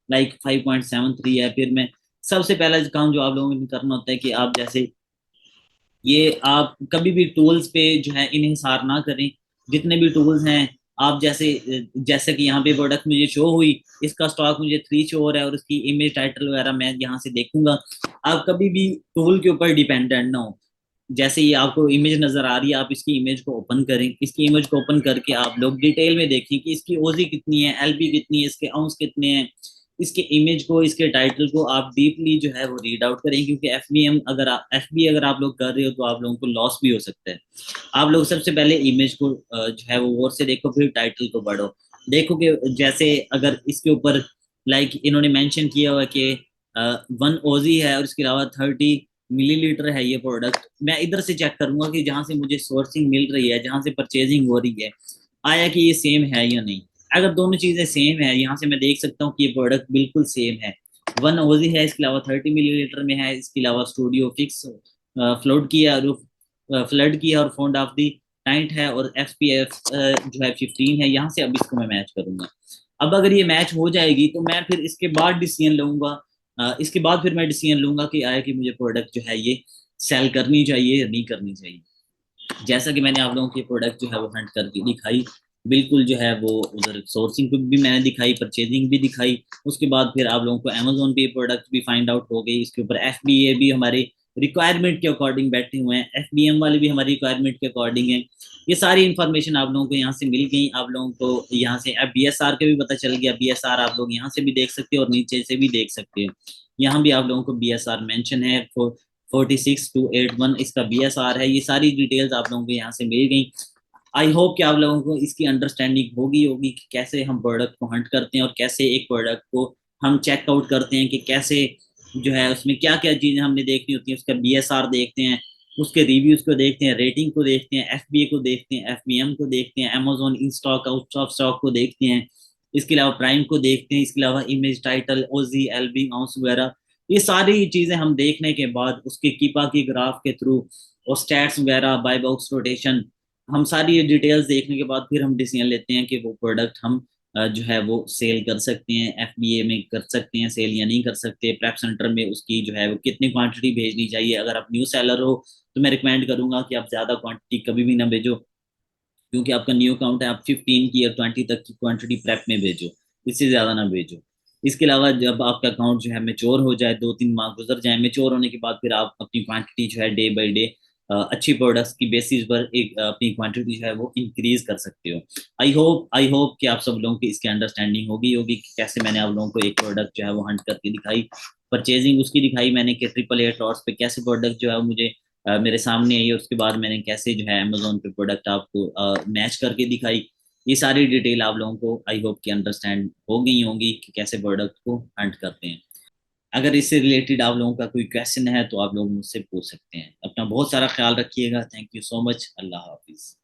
लाइक 5.73 है। फिर मैं सबसे पहला काम जो आप लोगों को करना होता है कि आप जैसे ये आप कभी भी टूल्स पे जो है इन्हिसार ना करें। जितने भी टूल्स हैं आप जैसे जैसे कि यहाँ पे प्रोडक्ट मुझे शो हुई, इसका स्टॉक मुझे 3 शो हो रहा है और उसकी इमेज टाइटल वगैरह मैं यहाँ से देखूंगा। आप कभी भी टूल के ऊपर डिपेंडेंट ना हो। जैसे ये आपको इमेज नजर आ रही है, आप इसकी इमेज को ओपन करें। इसकी इमेज को ओपन करके आप लोग डिटेल में देखें कि इसकी ओजी कितनी है, LB कितनी है, इसके आउंस कितने हैं। इसके इमेज को, इसके टाइटल को आप डीपली जो है वो रीड आउट करें, क्योंकि FB अगर आप लोग कर रहे हो तो आप लोगों को लॉस भी हो सकता है। आप लोग सबसे पहले इमेज को जो है वो गौर से देखो, फिर टाइटल को पढ़ो। देखो कि जैसे अगर इसके ऊपर लाइक इन्होंने मेंशन किया हुआ कि 1 OZ है और इसके अलावा 30 मिलीलीटर है ये प्रोडक्ट, मैं इधर से चेक करूंगा कि जहां से मुझे सोर्सिंग मिल रही है, जहां से परचेजिंग हो रही है, आया कि ये सेम है या नहीं। अगर दोनों चीजें सेम है, यहाँ से मैं देख सकता हूँ कि ये प्रोडक्ट बिल्कुल सेम है। 1 OZ है, इसके अलावा 30 मिलीलीटर में है, इसके अलावा स्टूडियो फिक्स फ्लोट किया और फ्लड किया और फोन ऑफ दी टाइट है, और FPF जो है 15 है। यहाँ से अब इसको मैं मैच करूंगा। अब अगर ये मैच हो जाएगी तो मैं फिर इसके बाद डिसीजन लूंगा। इसके बाद फिर मैं डिसीजन लूंगा कि आया कि मुझे प्रोडक्ट जो है ये सेल करनी चाहिए या नहीं करनी चाहिए। जैसा कि मैंने आप लोगों की प्रोडक्ट जो है वो हंट करके दिखाई, बिल्कुल जो है वो उधर सोर्सिंग को भी मैंने दिखाई, परचेजिंग भी दिखाई। उसके बाद फिर आप लोगों को अमेजोन पे प्रोडक्ट भी फाइंड आउट हो गई। इसके ऊपर FBA भी हमारे रिक्वायरमेंट के अकॉर्डिंग बैठे हुए हैं, FBM वाले भी हमारी रिक्वायरमेंट के अकॉर्डिंग है। ये सारी इन्फॉर्मेशन आप लोगों को यहाँ से मिल गई। आप लोगों को यहाँ से अब BSR के भी पता चल गया। BSR आप लोग यहाँ से भी देख सकते हो और नीचे से भी देख सकते हो। यहाँ भी आप लोगों को BSR मेंशन है, 46281 इसका BSR है। ये सारी डिटेल्स आप लोगों को यहाँ से मिल गई। आई होप कि आप लोगों को इसकी अंडरस्टैंडिंग होगी कि कैसे हम प्रोडक्ट को हंट करते हैं और कैसे एक प्रोडक्ट को हम चेकआउट करते हैं, कि कैसे जो है उसमें क्या क्या चीज़ें हमने देखनी होती हैं। उसका BSR देखते हैं, उसके रिव्यूज को देखते हैं, रेटिंग को देखते हैं, FBA को देखते हैं, FBM को देखते हैं, Amazon in stock out of stock को देखते हैं, इसके अलावा प्राइम को देखते हैं, इसके अलावा image title, OZ, LB, ounce वगैरह। ये सारी चीज़ें हम देखने के बाद उसके कीपा की ग्राफ के थ्रू और स्टैट्स वगैरह, बाय बॉक्स रोटेशन, हम सारी ये डिटेल्स देखने के बाद फिर हम डिसीजन लेते हैं कि वो प्रोडक्ट हम जो है वो सेल कर सकते हैं, FBA में कर सकते हैं सेल या नहीं कर सकते। प्रेप सेंटर में उसकी जो है वो कितनी क्वांटिटी भेजनी चाहिए। अगर आप न्यू सेलर हो तो मैं रिकमेंड करूंगा कि आप ज़्यादा क्वांटिटी कभी भी ना भेजो, क्योंकि आपका न्यू अकाउंट है। आप 15 की या 20 तक की क्वांटिटी प्रेप में भेजो, इससे ज़्यादा ना भेजो। इसके अलावा जब आपका अकाउंट जो है मेच्योर हो जाए, 2-3 माह गुजर जाए, मेच्योर होने के बाद फिर आप अपनी क्वांटिटी जो है डे बाई डे अच्छी प्रोडक्ट्स की बेसिस पर एक अपनी क्वांटिटी जो है वो इंक्रीज कर सकते हो। आई होप कि आप सब लोगों की इसकी अंडरस्टैंडिंग होगी कि कैसे मैंने आप लोगों को एक प्रोडक्ट जो है वो हंट करके दिखाई, परचेजिंग उसकी दिखाई मैंने कि AAA टॉर्च पे कैसे प्रोडक्ट जो है वो मुझे मेरे सामने आई है, उसके बाद मैंने कैसे जो है अमेजोन पे प्रोडक्ट आपको मैच करके दिखाई। ये सारी डिटेल आप लोगों को आई होप कि अंडरस्टैंड हो गई होंगी कि कैसे प्रोडक्ट को हंट करते हैं। अगर इससे रिलेटेड आप लोगों का कोई क्वेश्चन है तो आप लोग मुझसे पूछ सकते हैं। अपना बहुत सारा ख्याल रखिएगा। Thank you so much. अल्लाह हाफिज़।